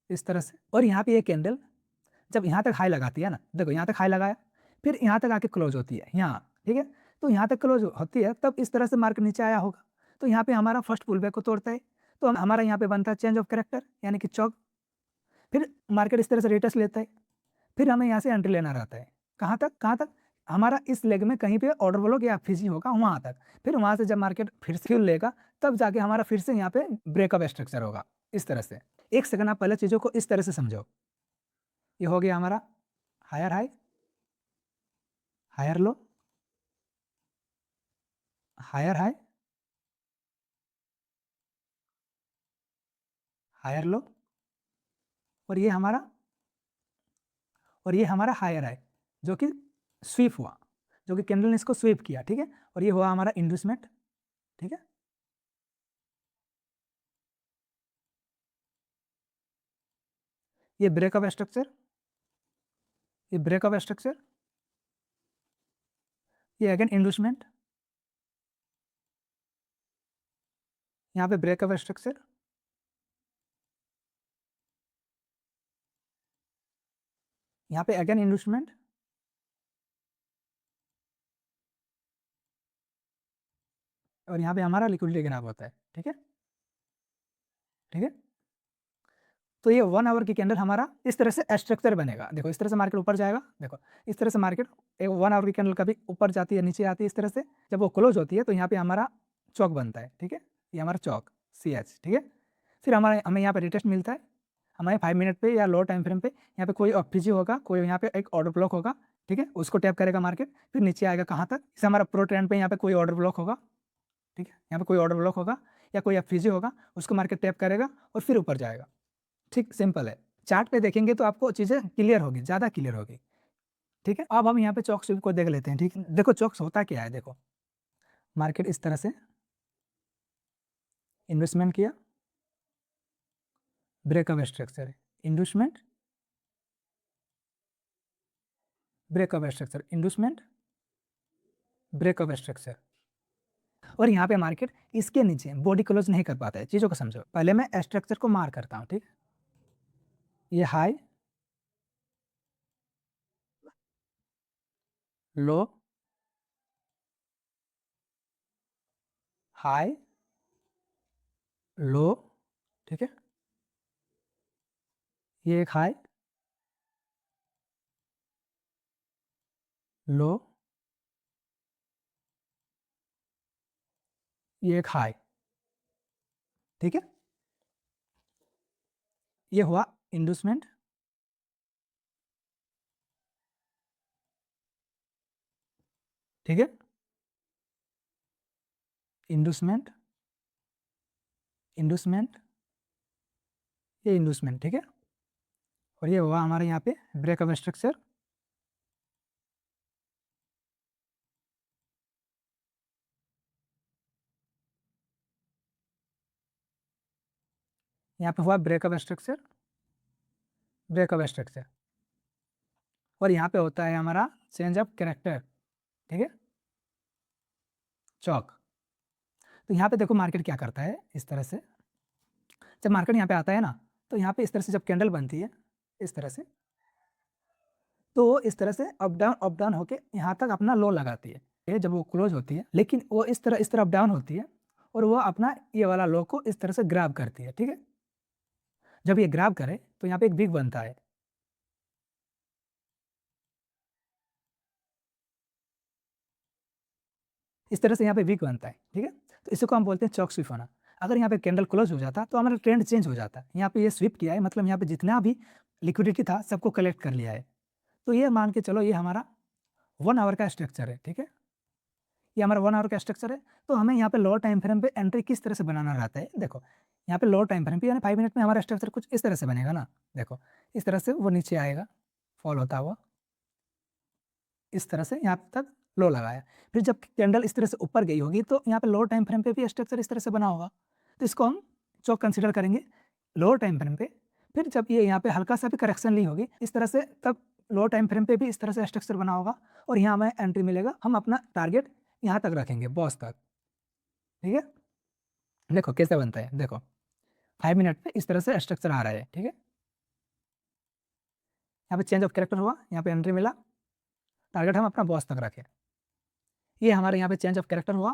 Speaker 1: इस तरह से, और यहाँ पे ये कैंडल जब यहाँ तक हाई लगाती है ना, देखो यहाँ तक हाई लगाया, फिर यहाँ तक आके क्लोज होती है यहाँ, ठीक है। तो यहाँ तक क्लोज होती है तब इस तरह से मार्केट नीचे आया होगा, तो यहाँ पे हमारा फर्स्ट पुल बैक को तोड़ता है, तो हमारा यहाँ पे बनता है चेंज ऑफ कैरेक्टर यानी कि चौक, फिर मार्केट इस तरह से रिटर्स लेता है, फिर हमें यहाँ से एंट्री लेना रहता है, कहाँ तक, कहाँ तक, हमारा इस लेग में कहीं पे ऑर्डर ब्लॉक या फिजी होगा वहाँ तक, फिर वहाँ से जब मार्केट फिर से फ्यूल लेगा तब जाके हमारा फिर से यहाँ पे ब्रेकअप स्ट्रक्चर होगा इस तरह से। एक सेकंड आप पहले चीज़ों को इस तरह से समझो, ये हो गया हमारा higher high, higher low, higher high, higher low, और ये हमारा, और ये हमारा हायर हाई जो कि स्वीप हुआ, जो कि कैंडल ने इसको स्वीप किया, ठीक है। और ये हुआ हमारा इंड्यूसमेंट, ठीक है। ये ब्रेकअप स्ट्रक्चर, ये ब्रेकअप स्ट्रक्चर, ये अगेन इंडूसमेंट, यहाँ पे ब्रेकअप स्ट्रक्चर, यहाँ पे अगेन इंडूसमेंट, और यहाँ पे हमारा लिक्विडिटी ग्राफ होता है। ठीक है, ठीक है। तो ये 1 आवर की कैंडल हमारा इस तरह से स्ट्रक्चर बनेगा। देखो इस तरह से मार्केट ऊपर जाएगा, देखो इस तरह से मार्केट 1 आवर की कैंडल कभी ऊपर जाती है, नीचे आती है, इस तरह से जब वो क्लोज होती है तो यहाँ पे हमारा चौक बनता है। ठीक है, ये हमारा चौक CH। ठीक है, फिर हमें यहाँ पे रिटेस्ट मिलता है, हमारे 5 मिनट पे या लो टाइम फ्रेम पे यहाँ पे कोई FPG होगा, कोई यहाँ पे एक ऑर्डर ब्लॉक होगा। ठीक है, उसको टैप करेगा मार्केट, फिर नीचे आएगा कहाँ तक, इसे हमारा प्रो ट्रेंड पे यहाँ पे कोई ऑर्डर ब्लॉक होगा। ठीक है, यहाँ पे कोई ऑर्डर ब्लॉक होगा या कोई FPG होगा, उसको मार्केट टैप करेगा और फिर ऊपर जाएगा। ठीक, सिंपल है। चार्ट पे देखेंगे तो आपको चीज़ें क्लियर होगी, ज़्यादा क्लियर होगी। ठीक है, अब हम यहाँ पे चॉक स्वीप को देख लेते हैं। ठीक है, देखो चॉक्स होता क्या है, देखो मार्केट इस तरह से इन्वेस्टमेंट किया, ब्रेकअप स्ट्रक्चर है, इंडूसमेंट, ब्रेकअप स्ट्रक्चर, इंडूसमेंट, ब्रेकअप स्ट्रक्चर, और यहाँ पे मार्केट इसके नीचे बॉडी क्लोज नहीं कर पाता है। चीज़ों को समझो, पहले मैं स्ट्रक्चर को मार्क करता हूँ। ठीक, ये हाई, लो, हाई, लो। ठीक है, ये एक हाई, लो, ये एक हाई। ठीक है, ये हुआ इंडूसमेंट, ठीक है, इंडूसमेंट, इंडूसमेंट, ये इंडूसमेंट। ठीक है, और ये हुआ हमारे यहाँ पे ब्रेकअप स्ट्रक्चर, यहाँ पे हुआ ब्रेकअप स्ट्रक्चर, ब्रेकअप स्ट्रक्चर, और यहाँ पे होता है हमारा चेंज ऑफ कैरेक्टर। ठीक है, चौक। तो यहाँ पे देखो मार्केट क्या करता है, इस तरह से जब मार्केट यहाँ पे आता है ना, तो यहाँ पे इस तरह से जब कैंडल बनती है इस तरह से, तो वो इस तरह से अप डाउन होके यहाँ तक अपना लो लगाती है। ये जब वो क्लोज होती है, लेकिन वो इस तरह अप डाउन होती है, और वो अपना ये वाला लो को इस तरह से ग्रैब करती है। ठीक है, जब ये ग्रैब करे तो यहाँ पे एक विक बनता है, इस तरह से यहाँ पे विक बनता है। ठीक है, तो इसी को हम बोलते हैं चॉक स्विप होना। अगर यहाँ पे कैंडल क्लोज हो जाता तो हमारा ट्रेंड चेंज हो जाता। यहाँ पे ये स्विप किया है, मतलब यहाँ पे जितना भी लिक्विडिटी था सबको कलेक्ट कर लिया है। तो ये मान के चलो ये हमारा 1 आवर का स्ट्रक्चर है। ठीक है, ये हमारा 1 आवर का स्ट्रक्चर है। तो हमें यहाँ पे लोअर टाइम फ्रेम पे एंट्री किस तरह से बनाना रहता है, देखो यहाँ पे लोअर टाइम फ्रेम पे यानी 5 मिनट में हमारा स्ट्रक्चर कुछ इस तरह से बनेगा ना। देखो इस तरह से वो नीचे आएगा, फॉल होता हुआ इस तरह से यहाँ तक लो लगाया, फिर जब कैंडल इस तरह से ऊपर गई होगी तो यहाँ पे लोअर टाइम फ्रेम पे भी स्ट्रक्चर इस तरह से बना होगा, तो इसको हम चौक कंसिडर करेंगे लोअर टाइम फ्रेम पे। फिर जब ये यहाँ पे हल्का सा भी करेक्शन ली होगी इस तरह से, तब लोअर टाइम फ्रेम पे भी इस तरह से स्ट्रक्चर बना होगा, और यहाँ हमें एंट्री मिलेगा। हम अपना टारगेट यहाँ तक रखेंगे, बॉस तक। ठीक है, देखो कैसे बनता है, देखो 5 मिनट पे इस तरह से स्ट्रक्चर आ रहा है। ठीक है, यहाँ पे चेंज ऑफ कैरेक्टर हुआ, यहाँ पे एंट्री मिला, टारगेट हम अपना बॉस तक रखें। ये हमारे यहाँ पे चेंज ऑफ कैरेक्टर हुआ।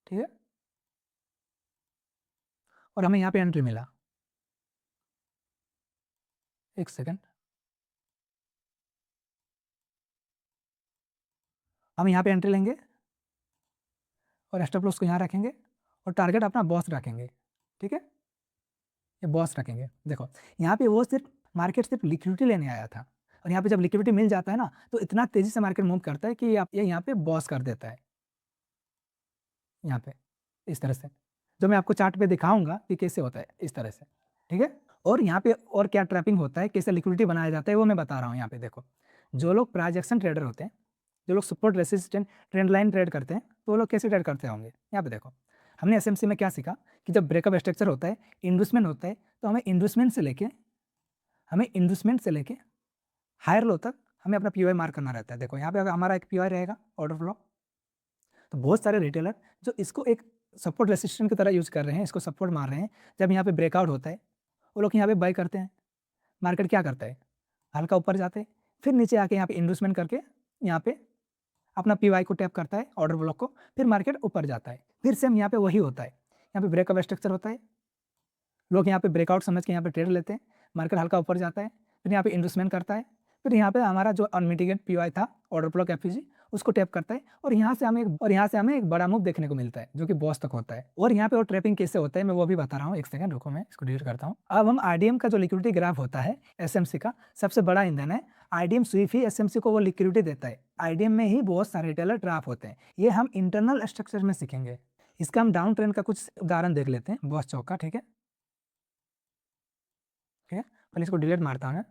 Speaker 1: ठीक है, और हमें यहाँ पे एंट्री मिला, एक सेकंड, हम यहाँ पे एंट्री लेंगे और स्टॉप लॉस को यहाँ रखेंगे और टारगेट अपना बॉस रखेंगे। ठीक है, ये बॉस रखेंगे। देखो यहाँ पे वो सिर्फ मार्केट सिर्फ लिक्विडिटी लेने आया था, और यहाँ पे जब लिक्विडिटी मिल जाता है ना तो इतना तेजी से मार्केट मूव करता है कि आप ये यहाँ पे बॉस कर देता है, यहाँ पे इस तरह से, जो मैं आपको चार्ट पे दिखाऊंगा कि कैसे होता है इस तरह से। ठीक है, और यहाँ पे और क्या ट्रैपिंग होता है, कैसे लिक्विडिटी बनाया जाता है, वो मैं बता रहा हूँ। यहाँ पे देखो जो लोग प्राइस एक्शन ट्रेडर होते हैं, जो लोग support resistant trend line trade करते हैं, तो वो लोग कैसे ट्रेड करते होंगे। यहाँ पे देखो हमने एसएमसी में क्या सीखा कि जब ब्रेकअप स्ट्रक्चर होता है, इंडूसमेंट होता है, तो हमें इंडूसमेंट से लेके हमें इन्वेस्टमेंट से लेके हायर लो तक हमें अपना पीओआई मार्क करना रहता है। देखो यहाँ पे अगर हमारा एक पीओआई रहेगा ऑर्डर फ्लो, तो बहुत सारे रिटेलर जो इसको एक सपोर्ट रेसिस्टेंस की तरह यूज कर रहे हैं, इसको सपोर्ट मार रहे हैं। जब यहाँ पे ब्रेकआउट होता है वो लोग यहाँ पे बाई करते हैं। मार्केट क्या करता है, हल्का ऊपर जाते हैं, फिर नीचे आके यहाँ पे इन्वेस्टमेंट करके यहाँ पे अपना पीवाई को टैप करता है, ऑर्डर ब्लॉक को, फिर मार्केट ऊपर जाता है। फिर सेम यहाँ पे वही होता है, यहाँ पे ब्रेकअप स्ट्रक्चर होता है, लोग यहाँ पे ब्रेकआउट समझ के यहाँ पे ट्रेड लेते हैं, मार्केट हल्का ऊपर जाता है, फिर यहाँ पे इन्वेस्टमेंट करता है, फिर यहाँ पे हमारा जो अनमिटिगेट पीवाई था ऑर्डर ब्लॉक एफईजी उसको टैप करता है, और यहाँ से हमें एक बड़ा मूव देखने को मिलता है जो कि बॉस तक होता है। और यहाँ पे और ट्रैपिंग कैसे होता है मैं वो भी बता रहा हूँ, एक सेकंड रुको, मैं इसको डिलीट करता हूँ। अब हम आरडीएम का जो लिक्विडिटी ग्राफ होता है, एसएमसी का सबसे बड़ा ईंधन है। आरडीएम स्वीप ही एसएमसी को वो लिक्विडिटी देता है। आरडीएम में ही बहुत सारे रिटेलर ट्रैप होते हैं, ये हम इंटरनल स्ट्रक्चर में सीखेंगे। इसका हम डाउन ट्रेंड का कुछ उदाहरण देख लेते हैं, बॉस चौक का। ठीक है, पहले इसको डिलीट मारता हूँ।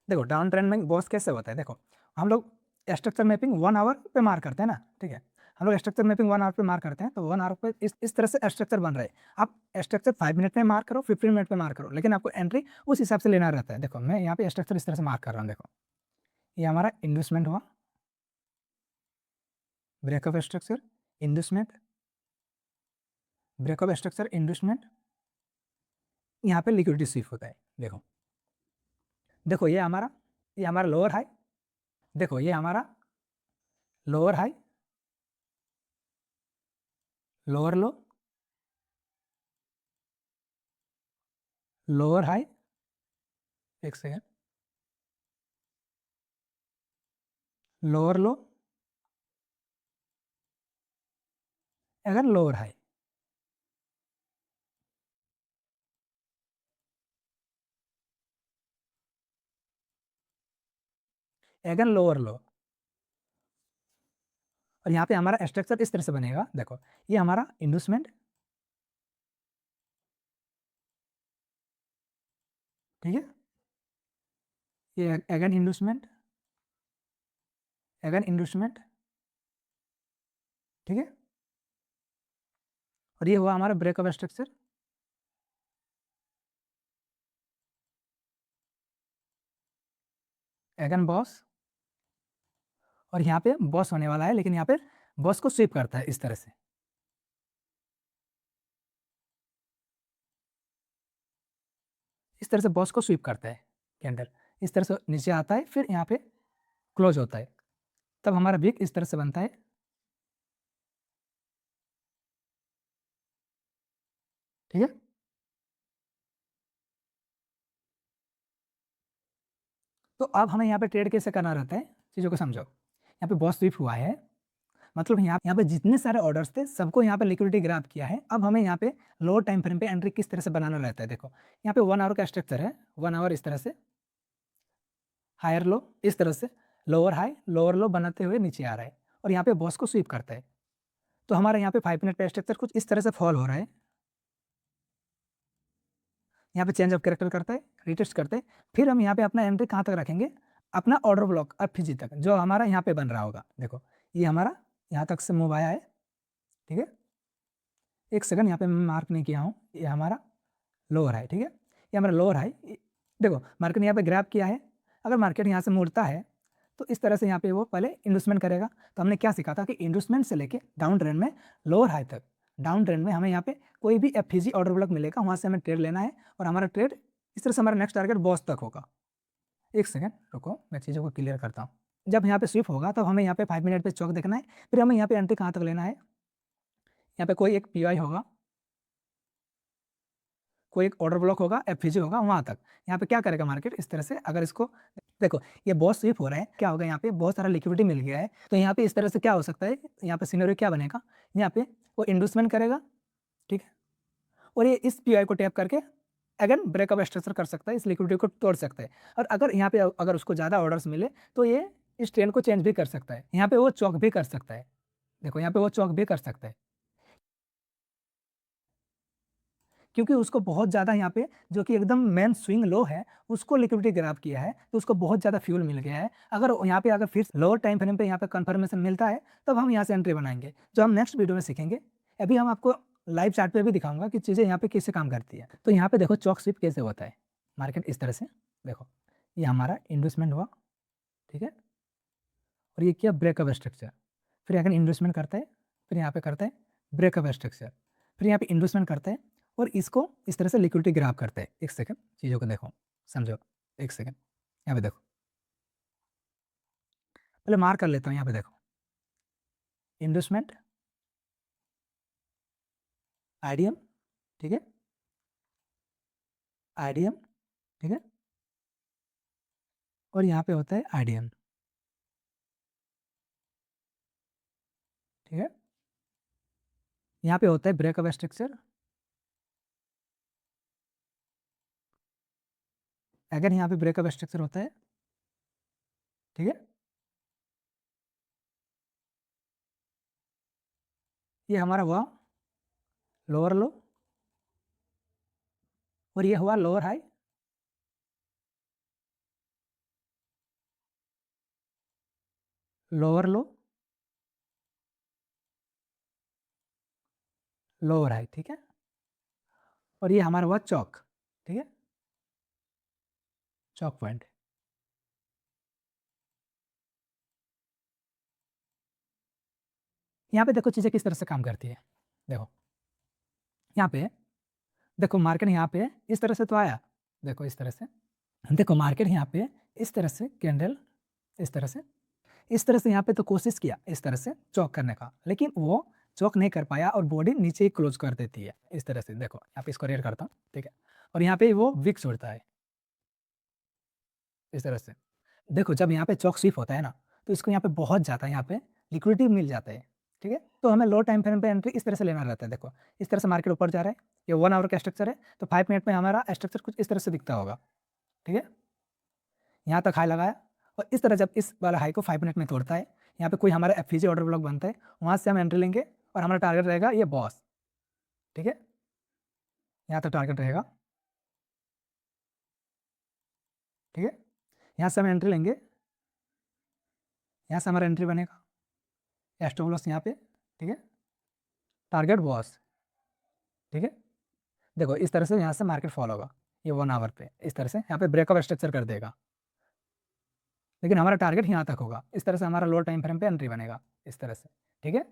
Speaker 1: देखो डाउन ट्रेंड में बॉस कैसे होता है, देखो हम लोग स्ट्रक्चर मैपिंग 1 आवर पे मार करते हैं ना, ठीक है, हम लोग स्ट्रक्चर मैपिंग 1 आवर पे मार करते हैं, तो 1 आवर पे इस तरह से स्ट्रक्चर बन रहा है। आप स्ट्रक्चर 5 मिनट में मार करो, 15 मिनट में मार करो, लेकिन आपको एंट्री उस हिसाब से लेना रहता है। देखो मैं यहाँ पे स्ट्रक्चर इस तरह से मार्क कर रहा हूँ, देखो ये हमारा इन्वेस्टमेंट हुआ, breakup structure, investment, breakup structure, investment, यहाँ पे लिक्विडिटी स्वीप होता है। देखो देखो ये हमारा लोअर हाई, देखो ये हमारा लोअर हाई, लोअर लो, लोअर हाई, एक सेकेंड, लोअर लो, अगर लोअर हाई, अगर लोअर लो, और यहाँ पे हमारा स्ट्रक्चर इस तरह से बनेगा। देखो ये हमारा इन्वेस्टमेंट, ठीक है, ये अगेन इन्वेस्टमेंट, अगेन इन्वेस्टमेंट, ठीक है, और ये हुआ हमारा ब्रेकअप स्ट्रक्चर, अगेन बॉस, और यहाँ पे बॉस होने वाला है, लेकिन यहाँ पे बॉस को स्वीप करता है इस तरह से, इस तरह से बॉस को स्वीप करता है कैंडल, इस तरह से नीचे आता है, फिर यहाँ पे क्लोज होता है, तब हमारा विक इस तरह से बनता है। ठीक है, तो अब हमें यहाँ पे ट्रेड कैसे करना रहता है, चीज़ों को समझो। यहाँ पे बॉस स्वीप हुआ है, मतलब यहाँ पे जितने सारे ऑर्डर्स थे सबको यहाँ पे लिक्विडिटी ग्रैब किया है। अब हमें यहाँ पे लोअर टाइम फ्रेम पे एंट्री किस तरह से बनाना रहता है। देखो यहाँ पे 1 आवर का स्ट्रक्चर है, 1 आवर इस तरह से, हायर लो इस तरह से, लोअर हाई लोअर लो बनाते हुए नीचे आ रहा है, और यहाँ पे बॉस को स्वीप करता है। तो हमारा यहाँ पे 5 मिनट का स्ट्रक्चर कुछ इस तरह से फॉल हो रहा है, यहाँ पे चेंज ऑफ कैरेक्टर करता है, रिटेस्ट करते हैं, फिर हम यहाँ पे अपना एंट्री कहाँ तक रखेंगे, अपना ऑर्डर ब्लॉक एफजी तक, जो हमारा यहाँ पे बन रहा होगा। देखो ये हमारा यहाँ तक से मूव आया है, ठीक है, एक सेकंड यहाँ पे मैं मार्क नहीं किया हूँ, ये हमारा लोअर है, ठीक है, ये हमारा लोअर है। देखो मार्केट ने यहाँ पे ग्रैब किया है, अगर मार्केट यहाँ से मुड़ता है तो इस तरह से यहाँ पे वो पहले इन्वेस्टमेंट करेगा। तो हमने क्या सीखा था कि इन्वेस्टमेंट से लेके डाउन ट्रेंड में लोअर हाई तक, डाउन ट्रेंड में हमें यहाँ पे कोई भी एफईजी ऑर्डर ब्लॉक मिलेगा, वहाँ से हमें ट्रेड लेना है, और हमारा ट्रेड इस तरह से हमारा नेक्स्ट टारगेट बॉस तक होगा। एक सेकंड रुको, मैं चीज़ों को क्लियर करता हूँ। जब यहाँ पे स्विप होगा तब हमें यहाँ पे 5 मिनट पे चौक देखना है, फिर हमें यहाँ पे एंट्री कहाँ तक लेना है, यहाँ पे कोई एक पीआई होगा, कोई एक ऑर्डर ब्लॉक होगा, एफईजी होगा, वहाँ तक। यहाँ पे क्या करेगा मार्केट इस तरह से, अगर इसको देखो ये बॉस स्वीप हो रहा है, क्या होगा, यहाँ पे बहुत सारा लिक्विडिटी मिल गया है, तो यहाँ पे इस तरह से क्या हो सकता है, यहाँ पे सिनेरियो क्या बनेगा, यहाँ पे वो इन्वेस्टमेंट करेगा, ठीक है, और ये इस पीआई को टैप करके अगेन ब्रेकअप स्ट्रक्चर कर सकता है, इस लिक्विडिटी को तोड़ सकता है। और अगर यहाँ पे अगर उसको ज़्यादा ऑर्डर्स मिले तो ये इस ट्रेंड को चेंज भी कर सकता है, यहाँ पे वो चौक भी कर सकता है। देखो यहाँ पे वो चौक भी कर सकता है, क्योंकि उसको बहुत ज़्यादा यहाँ पे जो कि एकदम मेन स्विंग लो है उसको लिक्विडिटी ग्रैब किया है, तो उसको बहुत ज़्यादा फ्यूल मिल गया है। अगर यहाँ पे अगर फिर लोअर टाइम फ्रेम पे यहाँ पे कंफर्मेशन मिलता है तब हम यहाँ से एंट्री बनाएंगे, जो हम नेक्स्ट वीडियो में सीखेंगे। अभी हम आपको लाइव चार्ट पे भी दिखाऊंगा कि चीज़ें यहाँ पे कैसे काम करती है। तो यहाँ पे देखो चौक स्विप कैसे होता है, मार्केट इस तरह से देखो ये हमारा इन्वेस्टमेंट हुआ, ठीक है, और ये क्या ब्रेकअप स्ट्रक्चर, फिर अगर इन्वेस्टमेंट करते हैं, फिर यहाँ पे करते हैं ब्रेकअप स्ट्रक्चर, फिर यहाँ पे इन्वेस्टमेंट करते हैं और इसको इस तरह से लिक्विडिटी ग्राफ करते हैं। एक सेकंड चीज़ों को देखो, समझो, एक सेकंड यहाँ पे देखो, पहले मार्क कर लेता हूँ। यहाँ पे देखो इन्वेस्टमेंट, आईडीएम, ठीक है, आईडीएम, ठीक है, और यहाँ पे होता है आईडीएम, ठीक है, यहाँ पे होता है ब्रेकअप स्ट्रक्चर। अगर यहाँ पे ब्रेकअप स्ट्रक्चर होता है, ठीक है, ये हमारा हुआ लोअर लो और ये हुआ लोअर हाई, लोअर लो, लोअर हाई, ठीक है, और ये हमारा हुआ चौक, ठीक है, चौक पॉइंट। यहाँ पे देखो चीज़ें किस तरह से काम करती है। देखो यहाँ पे देखो मार्केट यहाँ पे इस तरह से तो आया, देखो इस तरह से, देखो मार्केट यहाँ पे इस तरह से कैंडल, इस तरह से यहाँ पे तो कोशिश किया इस तरह से चौक करने का, लेकिन वो चौक नहीं कर पाया और बॉडी नीचे ही क्लोज कर देती है इस तरह से। देखो यहाँ पे इसको रेड करता हूँ, ठीक है, और यहाँ पे वो विक छोड़ता है इस तरह से। देखो जब यहाँ पे चौक स्वीप होता है ना, तो इसको यहाँ पे बहुत ज़्यादा यहाँ पे लिक्विडिटी मिल जाता है, ठीक है, तो हमें लो टाइम फ्रेम पे एंट्री इस तरह से लेना रहता है। देखो इस तरह से मार्केट ऊपर जा रहा है, ये 1 आवर का स्ट्रक्चर है, तो 5 मिनट में हमारा स्ट्रक्चर कुछ इस तरह से दिखता होगा, ठीक है, यहाँ तक हाई लगाया और इस तरह जब इस वाला हाई को 5 मिनट में तोड़ता है, यहाँ पे कोई हमारा एफवीजी ऑर्डर ब्लॉक बनता है, वहाँ से हम एंट्री लेंगे और हमारा टारगेट रहेगा ये बॉस, ठीक है, यहाँ तक टारगेट रहेगा, ठीक है, यहाँ से हम एंट्री लेंगे, यहाँ से हमारा एंट्री बनेगा, स्टॉप लॉस यहाँ पे, ठीक है, टारगेट बॉस, ठीक है। देखो इस तरह से यहाँ से मार्केट फॉल होगा, ये 1 आवर पे इस तरह से यहाँ पे ब्रेकअप स्ट्रक्चर कर देगा, लेकिन हमारा टारगेट यहाँ तक होगा। इस तरह से हमारा लो टाइम फ्रेम पे एंट्री बनेगा इस तरह से, ठीक है।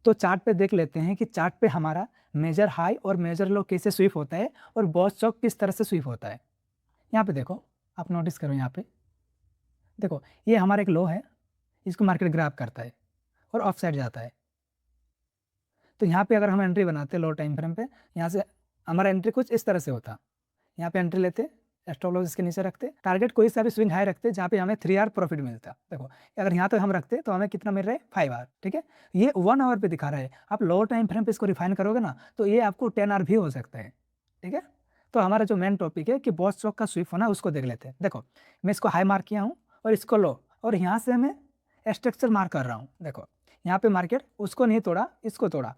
Speaker 1: तो चार्ट पे देख लेते हैं कि चार्ट पे हमारा मेजर हाई और मेजर लो कैसे स्वीप होता है और बॉस चौक किस तरह से स्वीप होता है। यहाँ पे देखो, आप नोटिस करो, यहाँ पे देखो ये हमारा एक लो है, इसको मार्केट ग्रैब करता है और ऑफ साइड जाता है। तो यहाँ पे अगर हम एंट्री बनाते लो टाइम फ्रेम पे, यहाँ से हमारा एंट्री कुछ इस तरह से होता, यहाँ पे एंट्री लेते, स्टॉप लॉस इसके नीचे रखते, टारगेट कोई सा भी स्विंग हाई रखते जहाँ पे हमें 3 आवर प्रॉफिट मिलता। देखो अगर यहाँ तो हम रखते तो हमें कितना मिल रहा है 5 आवर, ठीक है, ये 1 आवर पे दिखा रहा है। आप लो टाइम फ्रेम पे इसको रिफाइन करोगे ना तो ये आपको 10 आवर भी हो सकता है, ठीक है। तो हमारा जो मेन टॉपिक है कि बॉस चौक का स्विप होना, उसको देख लेते हैं। देखो मैं इसको हाई मार्क किया हूँ और इसको लो, और यहाँ से मैं स्ट्रक्चर मार्क कर रहा हूँ। देखो यहाँ पे मार्केट उसको नहीं तोड़ा, इसको तोड़ा,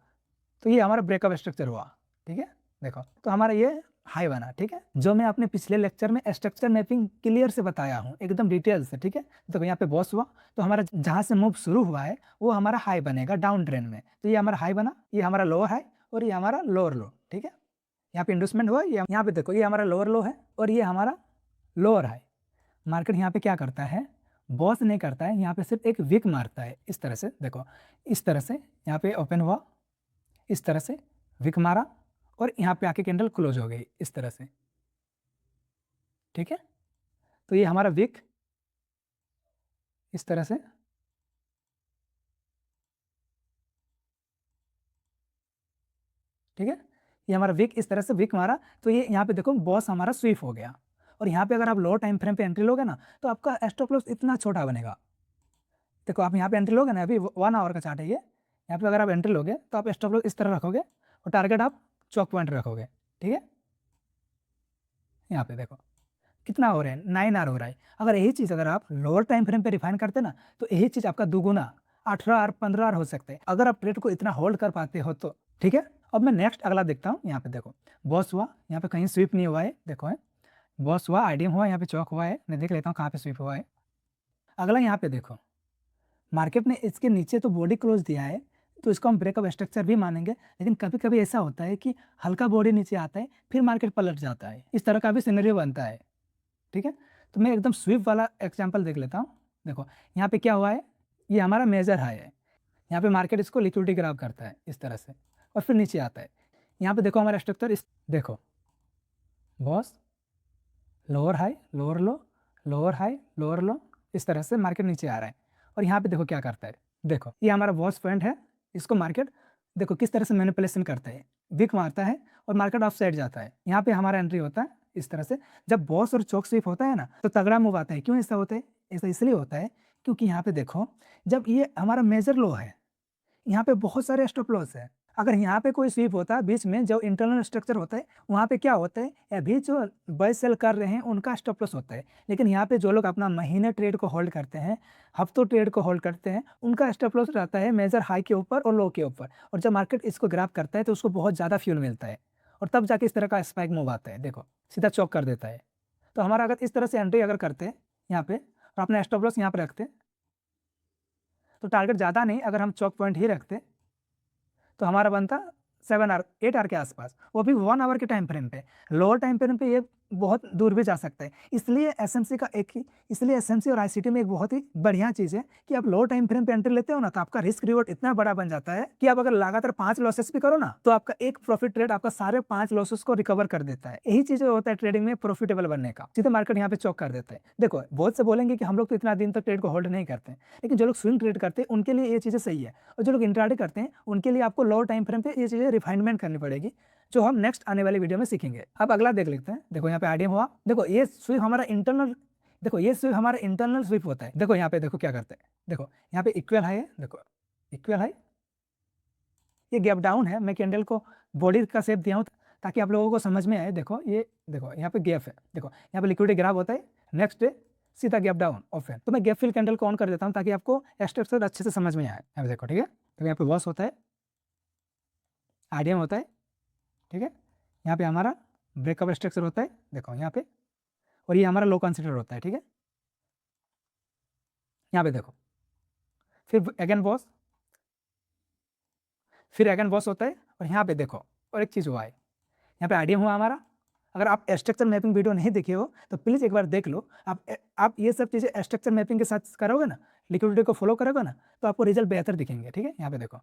Speaker 1: तो ये हमारा ब्रेकअप स्ट्रक्चर हुआ, ठीक है। देखो तो हमारा ये हाई बना, ठीक है, जो मैं अपने पिछले लेक्चर में स्ट्रक्चर मैपिंग क्लियर से बताया हूँ एकदम डिटेल से, ठीक है। देखो यहाँ पे बॉस हुआ तो हमारा जहाँ से मूव शुरू हुआ है वो हमारा हाई बनेगा डाउन ट्रेंड में, तो ये हमारा हाई बना, ये हमारा लोअर हाई और ये हमारा लोअर लो, ठीक है। यहाँ पे इंडस्टमेंट हुआ, ये यहाँ पे देखो ये हमारा लोअर लो है और ये हमारा लोअर हाई। मार्केट यहाँ पे क्या करता है, बॉस नहीं करता है, यहाँ पे सिर्फ एक विक मारता है इस तरह से। देखो इस तरह से यहाँ पे ओपन हुआ, इस तरह से विक मारा और यहाँ पे आके कैंडल क्लोज हो गई इस तरह से, ठीक है। तो ये हमारा विक इस तरह से, ठीक है, ये हमारा विक इस तरह से विक मारा, तो ये यहाँ पे देखो बॉस हमारा स्वीप हो गया। और यहाँ पे अगर आप लो टाइम फ्रेम पे एंट्री लोगे ना तो आपका स्टॉप लॉस इतना छोटा बनेगा। देखो आप यहाँ पे एंट्री लोगे ना, अभी 1 आवर का चार्ट है ये, यहाँ पे अगर आप एंट्री लोगे तो आप स्टॉप लॉस इस तरह रखोगे और टारगेट आप चौक पॉइंट रखोगे, ठीक है। यहाँ पे देखो कितना हो रहा है, 9 आवर हो रहा है। अगर यही चीज़ अगर आप लोअर टाइम फ्रेम पे रिफाइन करते ना तो यही चीज़ आपका दुगुना 18 आवर 15 आवर हो सकते हैं, अगर आप ट्रेड को इतना होल्ड कर पाते हो तो, ठीक है। अब मैं नेक्स्ट अगला देखता हूँ। यहाँ पे देखो बॉस हुआ, यहाँ पे कहीं स्वीप नहीं हुआ है, देखो है बॉस हुआ, आईडीएम हुआ, यहाँ पे चौक हुआ है, मैं देख लेता हूँ कहाँ पे स्वीप हुआ है। अगला यहाँ पे देखो मार्केट ने इसके नीचे तो बॉडी क्लोज दिया है, तो इसको हम ब्रेकअप स्ट्रक्चर भी मानेंगे, लेकिन कभी कभी ऐसा होता है कि हल्का बॉडी नीचे आता है फिर मार्केट पलट जाता है, इस तरह का भी सिनेरियो बनता है, ठीक है। तो मैं एकदम स्वीप वाला एग्जांपल देख लेता हूँ। देखो यहाँ पे क्या हुआ है, ये हमारा मेजर हाई है, यहाँ पे मार्केट इसको लिक्विडिटी ग्रैब करता है इस तरह से और फिर नीचे आता है। यहाँ पे देखो हमारा स्ट्रक्चर इस, देखो बॉस, लोअर हाई लोअर लो, लोअर हाई लोअर लो, इस तरह से मार्केट नीचे आ रहा है। और यहाँ पे देखो क्या करता है, देखो ये हमारा बॉस पॉइंट है, इसको मार्केट देखो किस तरह से मैनिपुलेशन करता है, विक मारता है और मार्केट ऑफ साइड जाता है। यहाँ पे हमारा एंट्री होता है इस तरह से। जब बॉस और चौक स्वीप होता है ना तो तगड़ा मूव आता है। क्यों ऐसा होता है? ऐसा इसलिए होता है क्योंकि यहाँ पे देखो जब ये हमारा मेजर लो है, यहाँ पे बहुत सारे स्टॉप लॉस है। अगर यहाँ पे कोई स्वीप होता है बीच में, जो इंटरनल स्ट्रक्चर होता है वहाँ पे क्या होता है, अभी जो बाय सेल कर रहे हैं उनका स्टॉप लॉस होता है। लेकिन यहाँ पे जो लोग अपना महीने ट्रेड को होल्ड करते हैं, हफ्तों ट्रेड को होल्ड करते हैं, उनका स्टॉप लॉस रहता है मेजर हाई के ऊपर और लो के ऊपर। और जब मार्केट इसको ग्रैब करता है तो उसको बहुत ज़्यादा फ्यूल मिलता है और तब जाके इस तरह का स्पाइक मूव आता है, देखो सीधा चौक कर देता है। तो हमारा अगर इस तरह से एंट्री अगर करते हैं यहाँ पे और अपना स्टॉप लॉस यहाँ पे रखते तो टारगेट ज़्यादा नहीं, अगर हम चौक पॉइंट ही रखते तो हमारा बनता 7 आवर 8 आवर के आसपास, वो भी 1 आवर के टाइम फ्रेम पे। लोअर टाइम फ्रेम पे ये बहुत दूर भी जा सकता है। इसलिए एसएमसी का एक ही, इसलिए एसएमसी और आईसीटी में एक बहुत ही बढ़िया चीज़ है कि आप लोअर टाइम फ्रेम पे एंट्री लेते हो ना तो आपका रिस्क रिवॉर्ड इतना बड़ा बन जाता है कि आप अगर लगातार 5 लॉसेस भी करो ना तो आपका एक प्रॉफिट ट्रेड आपका सारे 5 लॉसेस को रिकवर कर देता है। यही चीज़ होता है ट्रेडिंग में प्रॉफिटेबल बनने का। सीधे मार्केट यहाँ पे चौक कर देता है। देखो बहुत से बोलेंगे कि हम लोग तो इतना दिन तक ट्रेड को होल्ड नहीं करते हैं, लेकिन जो लोग स्विंग ट्रेड करते हैं उनके लिए ये चीज़ें सही है, और जो लोग इंट्राडे करते हैं उनके लिए आपको लोअर टाइम फ्रेम पे ये चीज़ें रिफाइनमेंट करनी पड़ेगी, जो हम नेक्स्ट आने वाली वीडियो में सीखेंगे। अब अगला देख लेते हैं। देखो यहाँ पे आईडीएम हुआ, देखो ये स्वीप हमारा इंटरनल, देखो ये स्वीप हमारा इंटरनल स्वीप होता है। देखो यहाँ पे देखो क्या करते हैं, देखो यहाँ पे इक्वल हाई है, देखो इक्वल हाई, ये गैप डाउन है। मैं कैंडल को बॉडी का शेप दिया हूँ ताकि आप लोगों को समझ में आए। देखो ये देखो यहाँ पे गैप है, देखो यहाँ पे लिक्विडिटी ग्रैब होता है, नेक्स्ट डे सीधा गैप डाउन ऑफ है। तो मैं गैप फिल कैंडल को ऑन कर देता हूँ ताकि आपको स्ट्रक्चर अच्छे से समझ में आए। यहाँ पे देखो, ठीक है, तो यहाँ पे वॉश होता है, आईडीएम होता है, ठीक है, यहाँ पे हमारा ब्रेकअप स्ट्रक्चर होता है, देखो यहाँ पे, और ये हमारा लो कंसिडर होता है, ठीक है। यहाँ पे देखो फिर अगेन बॉस, फिर अगेन बॉस होता है, और यहाँ पे देखो और एक चीज़ हुआ है, यहाँ पे आईडीएम हुआ हमारा। अगर आप स्ट्रक्चर मैपिंग वीडियो नहीं देखे हो तो प्लीज़ एक बार देख लो। आप ये सब चीज़ें स्ट्रक्चर मैपिंग के साथ करोगे ना, लिक्विडिटी को फॉलो करोगे ना, तो आपको रिजल्ट बेहतर दिखेंगे, ठीक है। यहाँ पे देखो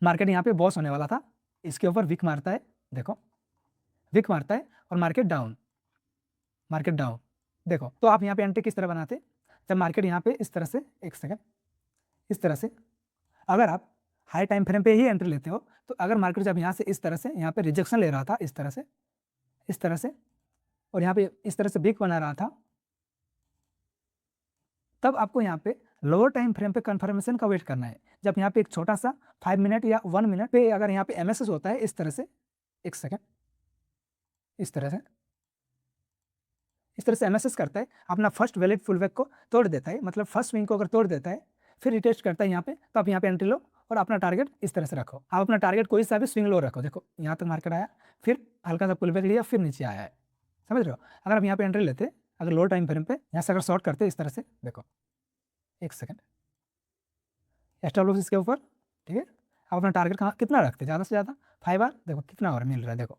Speaker 1: मार्केट यहाँ पे बॉस होने वाला था, इसके ऊपर विक मारता है, देखो विक मारता है और मार्केट डाउन, मार्केट डाउन। देखो तो आप यहाँ पे एंट्री किस तरह बनाते, जब मार्केट यहाँ पे इस तरह से, एक सेकेंड, इस तरह से, अगर आप हाई टाइम फ्रेम पे ही एंट्री लेते हो तो अगर मार्केट जब यहाँ से इस तरह से यहाँ पे रिजेक्शन ले रहा था, इस तरह से, इस तरह से, और यहाँ पे इस तरह से बिग बना रहा था, तब आपको यहाँ पे लोअर टाइम फ्रेम पे कंफर्मेशन का वेट करना है। जब यहाँ पे एक छोटा सा 5 मिनट या 1 मिनट पे अगर यहाँ पे एमएसएस होता है इस तरह से, एक सेकेंड, इस तरह से, इस तरह से एमएसएस करता है, अपना फर्स्ट वैलिड फुल बैक को तोड़ देता है, मतलब फर्स्ट स्विंग को अगर तोड़ देता है फिर रिटेस्ट करता है यहाँ पे, तो आप यहाँ पे एंट्री लो और अपना टारगेट इस तरह से रखो। आप अपना टारगेट कोई सा भी स्विंग लो रखो। देखो यहाँ तक मार्केट आया, फिर हल्का सा पुल बैक लिया, फिर नीचे आया है, समझ रहे हो। अगर आप यहाँ पे एंट्री लेते, अगर लोअर टाइम फ्रेम पे यहाँ से अगर शॉर्ट करते इस तरह से, देखो एक सेकेंड, स्टॉप लॉस इसके ऊपर, ठीक है। आप अपना टारगेट कहाँ कितना रखते, ज़्यादा से ज़्यादा 5 आवर, देखो कितना और मिल रहा है, देखो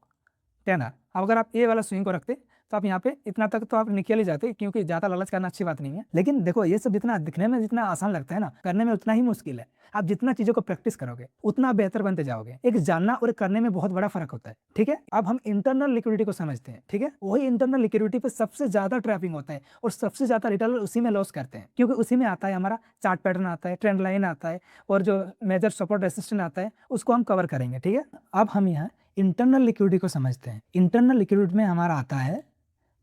Speaker 1: 10 आवर। अब अगर आप ये वाला स्विंग को रखते तो आप यहाँ पे इतना तक तो आप निकल ही जाते, क्योंकि ज़्यादा लालच करना अच्छी बात नहीं है। लेकिन देखो ये सब जितना दिखने में जितना आसान लगता है ना, करने में उतना ही मुश्किल है। आप जितना चीज़ों को प्रैक्टिस करोगे उतना बेहतर बनते जाओगे। एक जानना और एक करने में बहुत बड़ा फर्क होता है, ठीक है। अब हम इंटरनल लिक्विडिटी को समझते हैं, ठीक है। वही इंटरनल लिक्विडिटी पे सबसे ज़्यादा ट्रैपिंग होता है और सबसे ज़्यादा रिटेलर उसी में लॉस करते हैं, क्योंकि उसी में आता है हमारा चार्ट पैटर्न आता है, ट्रेंड लाइन आता है, और जो मेजर सपोर्ट रेसिस्टेंस आता है उसको हम कवर करेंगे, ठीक है। अब हम यहाँ इंटरनल लिक्विडिटी को समझते हैं। इंटरनल लिक्विडिटी में हमारा आता है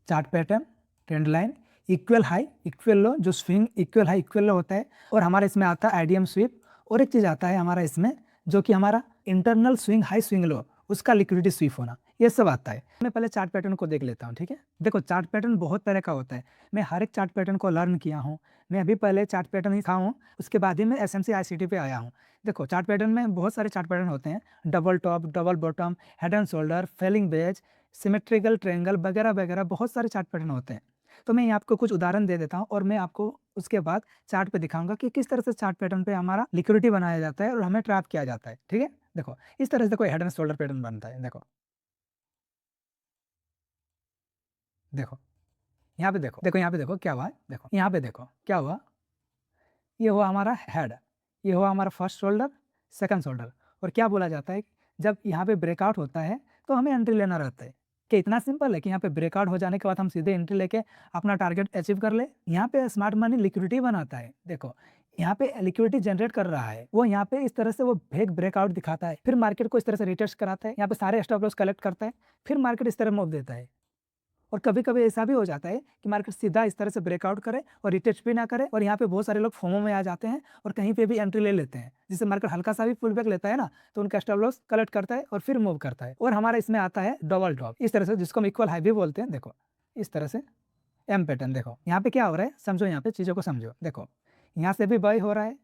Speaker 1: chart pattern, trend line, equal high equal low, जो swing equal high equal low होता है, और हमारे इसमें आता है आईडीएम स्वीप, और एक चीज़ आता है हमारा इसमें जो कि हमारा internal swing high swing low, उसका लिक्विडिटी स्वीप होना, ये सब आता है। मैं पहले चार्ट पैटर्न को देख लेता हूँ, ठीक है। देखो चार्ट पैटर्न बहुत तरह का होता है, मैं हर एक चार्ट पैटर्न को लर्न किया हूँ। मैं अभी पहले चार्ट पैटर्न ही था हूँ, उसके बाद ही मैं एसएमसी आईसीटी पे आया हूँ। देखो चार्ट पैटर्न में बहुत सारे चार्ट पैटर्न होते हैं, double top, double bottom, head and shoulder, falling wedge, symmetrical triangle वगैरह वगैरह, बहुत सारे चार्ट पैटर्न होते हैं। तो मैं आपको कुछ उदाहरण दे देता हूँ और मैं आपको उसके बाद चार्ट पे दिखाऊंगा कि किस तरह से चार्ट पैटर्न पे हमारा लिक्विडिटी बनाया जाता है और हमें ट्रैप किया जाता है, ठीक है। देखो इस तरह से देखो हेड एंड शोल्डर पैटर्न बनता है, देखो देखो यहाँ पे देखो, देखो यहाँ पे देखो क्या हुआ है, देखो यहाँ पे देखो क्या हुआ, ये हुआ हमारा हेड, ये हुआ हमारा फर्स्ट शोल्डर, सेकंड शोल्डर। और क्या बोला जाता है, जब यहाँ पे ब्रेकआउट होता है तो हमें एंट्री लेना रहता है। कि इतना सिंपल है कि यहाँ पे ब्रेकआउट हो जाने के बाद हम सीधे एंट्री लेके अपना टारगेट अचीव कर ले। यहाँ पे स्मार्ट मनी लिक्विडिटी बनाता है, देखो यहाँ पे लिक्विडिटी जनरेट कर रहा है वो, यहाँ पे इस तरह से वो फेक ब्रेकआउट दिखाता है, फिर मार्केट को इस तरह से रिटेस्ट कराता है, यहाँ पे सारे स्टॉप लॉस कलेक्ट करता है, फिर मार्केट इस तरह मूव देता है। और कभी कभी ऐसा भी हो जाता है कि मार्केट सीधा इस तरह से ब्रेकआउट करे और रिटेस्ट भी ना करे, और यहाँ पे बहुत सारे लोग फोमो में आ जाते हैं और कहीं पे भी एंट्री ले लेते हैं, जिससे मार्केट हल्का सा भी पुल बैक लेता है ना तो उनका स्टॉप लॉस कलेक्ट करता है और फिर मूव करता है। और हमारा इसमें आता है डबल ड्रॉप, इस तरह से, जिसको हम इक्वल हाई भी बोलते हैं। देखो इस तरह से एम पैटर्न, देखो यहाँ पे क्या हो रहा है, समझो यहाँ पे चीज़ों को समझो। देखो यहाँ से भी बाई हो रहा है,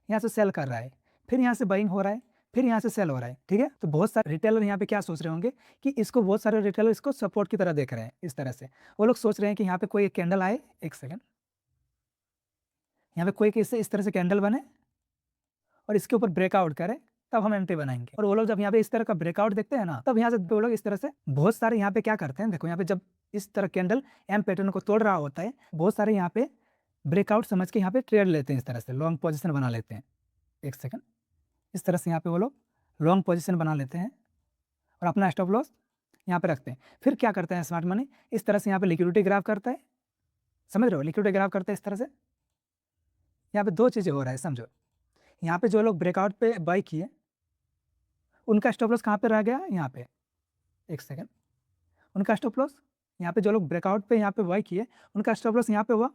Speaker 1: यहाँ से सेल कर रहा है, फिर यहाँ से बाइंग हो रहा है, फिर यहाँ से सेल हो रहा है, ठीक है। तो बहुत सारे रिटेलर यहाँ पे क्या सोच रहे होंगे कि इसको, बहुत सारे रिटेलर इसको सपोर्ट की तरह देख रहे हैं इस तरह से। वो लोग सोच रहे हैं कि यहाँ पे कोई एक कैंडल आए, एक सेकेंड, यहाँ पे कोई इस तरह से कैंडल बने और इसके ऊपर ब्रेकआउट करे, तब हम एंट्री बनाएंगे। और वो लोग जब यहाँ पे इस तरह का ब्रेकआउट देखते हैं ना, तब यहाँ से वो लोग इस तरह से, बहुत सारे यहाँ पे क्या करते हैं, देखो यहाँ पे जब इस तरह कैंडल एम पैटर्न को तोड़ रहा होता है, बहुत सारे यहाँ पे ब्रेकआउट समझ के यहाँ पे ट्रेड लेते हैं, इस तरह से लॉन्ग पोजिशन बना लेते हैं। एक सेकेंड, इस तरह से यहाँ पे वो लोग लॉन्ग पोजीशन बना लेते हैं और अपना स्टॉप लॉस यहाँ पे रखते हैं। फिर क्या करते हैं स्मार्ट मनी, इस तरह से यहाँ पे लिक्विडिटी ग्राफ करता है, समझ रहे हो, लिक्विडिटी ग्राफ करते हैं इस तरह से। यहाँ पे दो चीज़ें हो रहा है, समझो, यहाँ पे जो लोग ब्रेकआउट पे बाई किए उनका स्टॉप लॉस कहाँ पे रह गया, यहाँ पे, एक सेकेंड, उनका स्टॉप लॉस यहाँ पे, जो लोग ब्रेकआउट पे यहाँ पे बाई किए उनका स्टॉप लॉस यहाँ पे हुआ,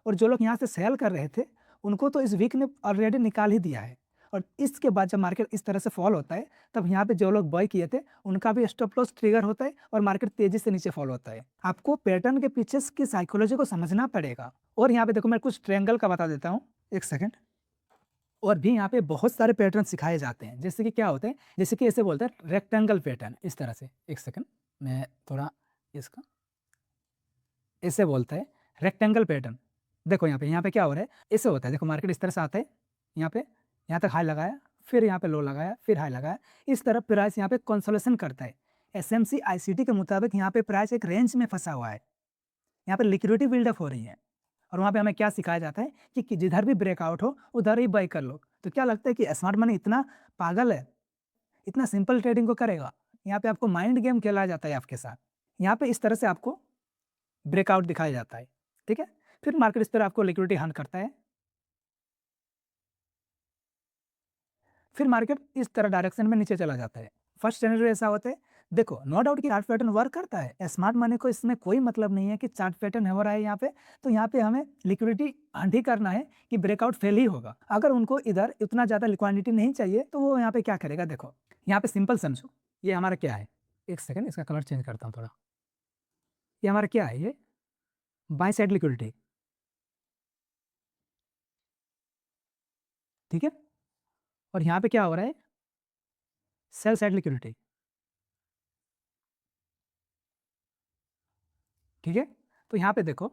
Speaker 1: और जो लोग यहाँ से सेल कर रहे थे उनको तो इस वीक ने ऑलरेडी निकाल ही दिया है। और इसके बाद जब मार्केट इस तरह से फॉल होता है, तब यहाँ पे जो लोग बाय किए थे उनका भी स्टॉप लॉस ट्रिगर होता है और मार्केट तेजी से नीचे फॉल होता है। आपको पैटर्न के पीछे की साइकोलॉजी को समझना पड़ेगा। और यहाँ पे देखो मैं कुछ ट्रायंगल का बता देता हूँ, एक सेकेंड। और भी यहाँ पे बहुत सारे पैटर्न सिखाए जाते हैं, जैसे कि क्या होते हैं, जैसे कि ऐसे बोलते हैं रेक्टेंगल पैटर्न, इस तरह से, एक सेकेंड मैं थोड़ा इसका, ऐसे बोलता है रेक्टेंगल पैटर्न। देखो यहाँ पे क्या हो रहा है, ऐसे होता है, देखो मार्केट इस तरह से आता है, यहाँ पे यहाँ तक हाई लगाया, फिर यहाँ पे लो लगाया, फिर हाई लगाया, इस तरह प्राइस यहाँ पे कंसोलेशन करता है। एसएमसी आईसीटी के मुताबिक यहाँ पे प्राइस एक रेंज में फंसा हुआ है, यहाँ पे लिक्विडिटी बिल्डअप हो रही है। और वहाँ पे हमें क्या सिखाया जाता है कि जिधर भी ब्रेकआउट हो उधर ही बाई कर लो। तो क्या लगता है कि स्मार्ट मनी इतना पागल है, इतना सिंपल ट्रेडिंग को करेगा? यहाँ पे आपको माइंड गेम खेला जाता है आपके साथ। यहाँ पे इस तरह से आपको ब्रेकआउट दिखाया जाता है, ठीक है। फिर मार्केट इस तरह आपको लिक्विडिटी हंट करता है, फिर मार्केट इस तरह डायरेक्शन में नीचे चला जाता है। फर्स्ट सिनेरियो ऐसा होता है, देखो नो डाउट कि चार्ट पैटर्न वर्क करता है, स्मार्ट मनी को इसमें कोई मतलब नहीं है कि चार्ट पैटर्न हो रहा है यहाँ पे, तो यहाँ पे हमें लिक्विडिटी हंट ही करना है कि ब्रेकआउट फेल ही होगा। अगर उनको इधर इतना ज़्यादा लिक्विडिटी नहीं चाहिए तो वो यहाँ पे क्या करेगा, देखो यहाँ पे सिंपल समझो, ये हमारा क्या है, एक सेकेंड इसका कलर चेंज करता हूँ थोड़ा, ये हमारा क्या है, ये बाय साइड लिक्विडिटी, ठीक है। और यहाँ पे क्या हो रहा है, सेल साइड लिक्विडिटी, ठीक है। तो यहाँ पे देखो,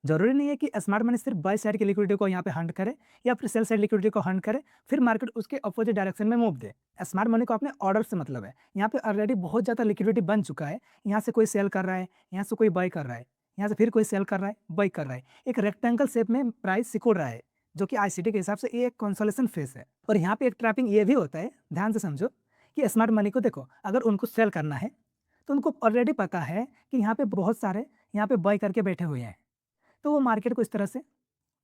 Speaker 1: जरूरी नहीं है कि स्मार्ट मनी सिर्फ बाय साइड की लिक्विडिटी को यहाँ पे हंट करे या फिर सेल साइड लिक्विडिटी को हंट करे फिर मार्केट उसके अपोजिट डायरेक्शन में मूव दे। स्मार्ट मनी को अपने ऑर्डर से मतलब है, यहाँ पे ऑलरेडी बहुत ज़्यादा लिक्विडिटी बन चुका है, यहाँ से कोई सेल कर रहा है, यहाँ से कोई बाय कर रहा है, यहाँ से फिर कोई सेल कर रहा है, बाय कर रहा है, एक रेक्टेंगल शेप में प्राइस सिकुड़ रहा है, जो कि आईसीटी के हिसाब से ये एक कंसोलेशन फेस है। और यहाँ पे एक ट्रैपिंग ये भी होता है, ध्यान से समझो, कि स्मार्ट मनी को देखो, अगर उनको सेल करना है तो उनको ऑलरेडी पता है कि यहाँ पे बहुत सारे यहाँ पे बाय करके बैठे हुए हैं, तो वो मार्केट को इस तरह से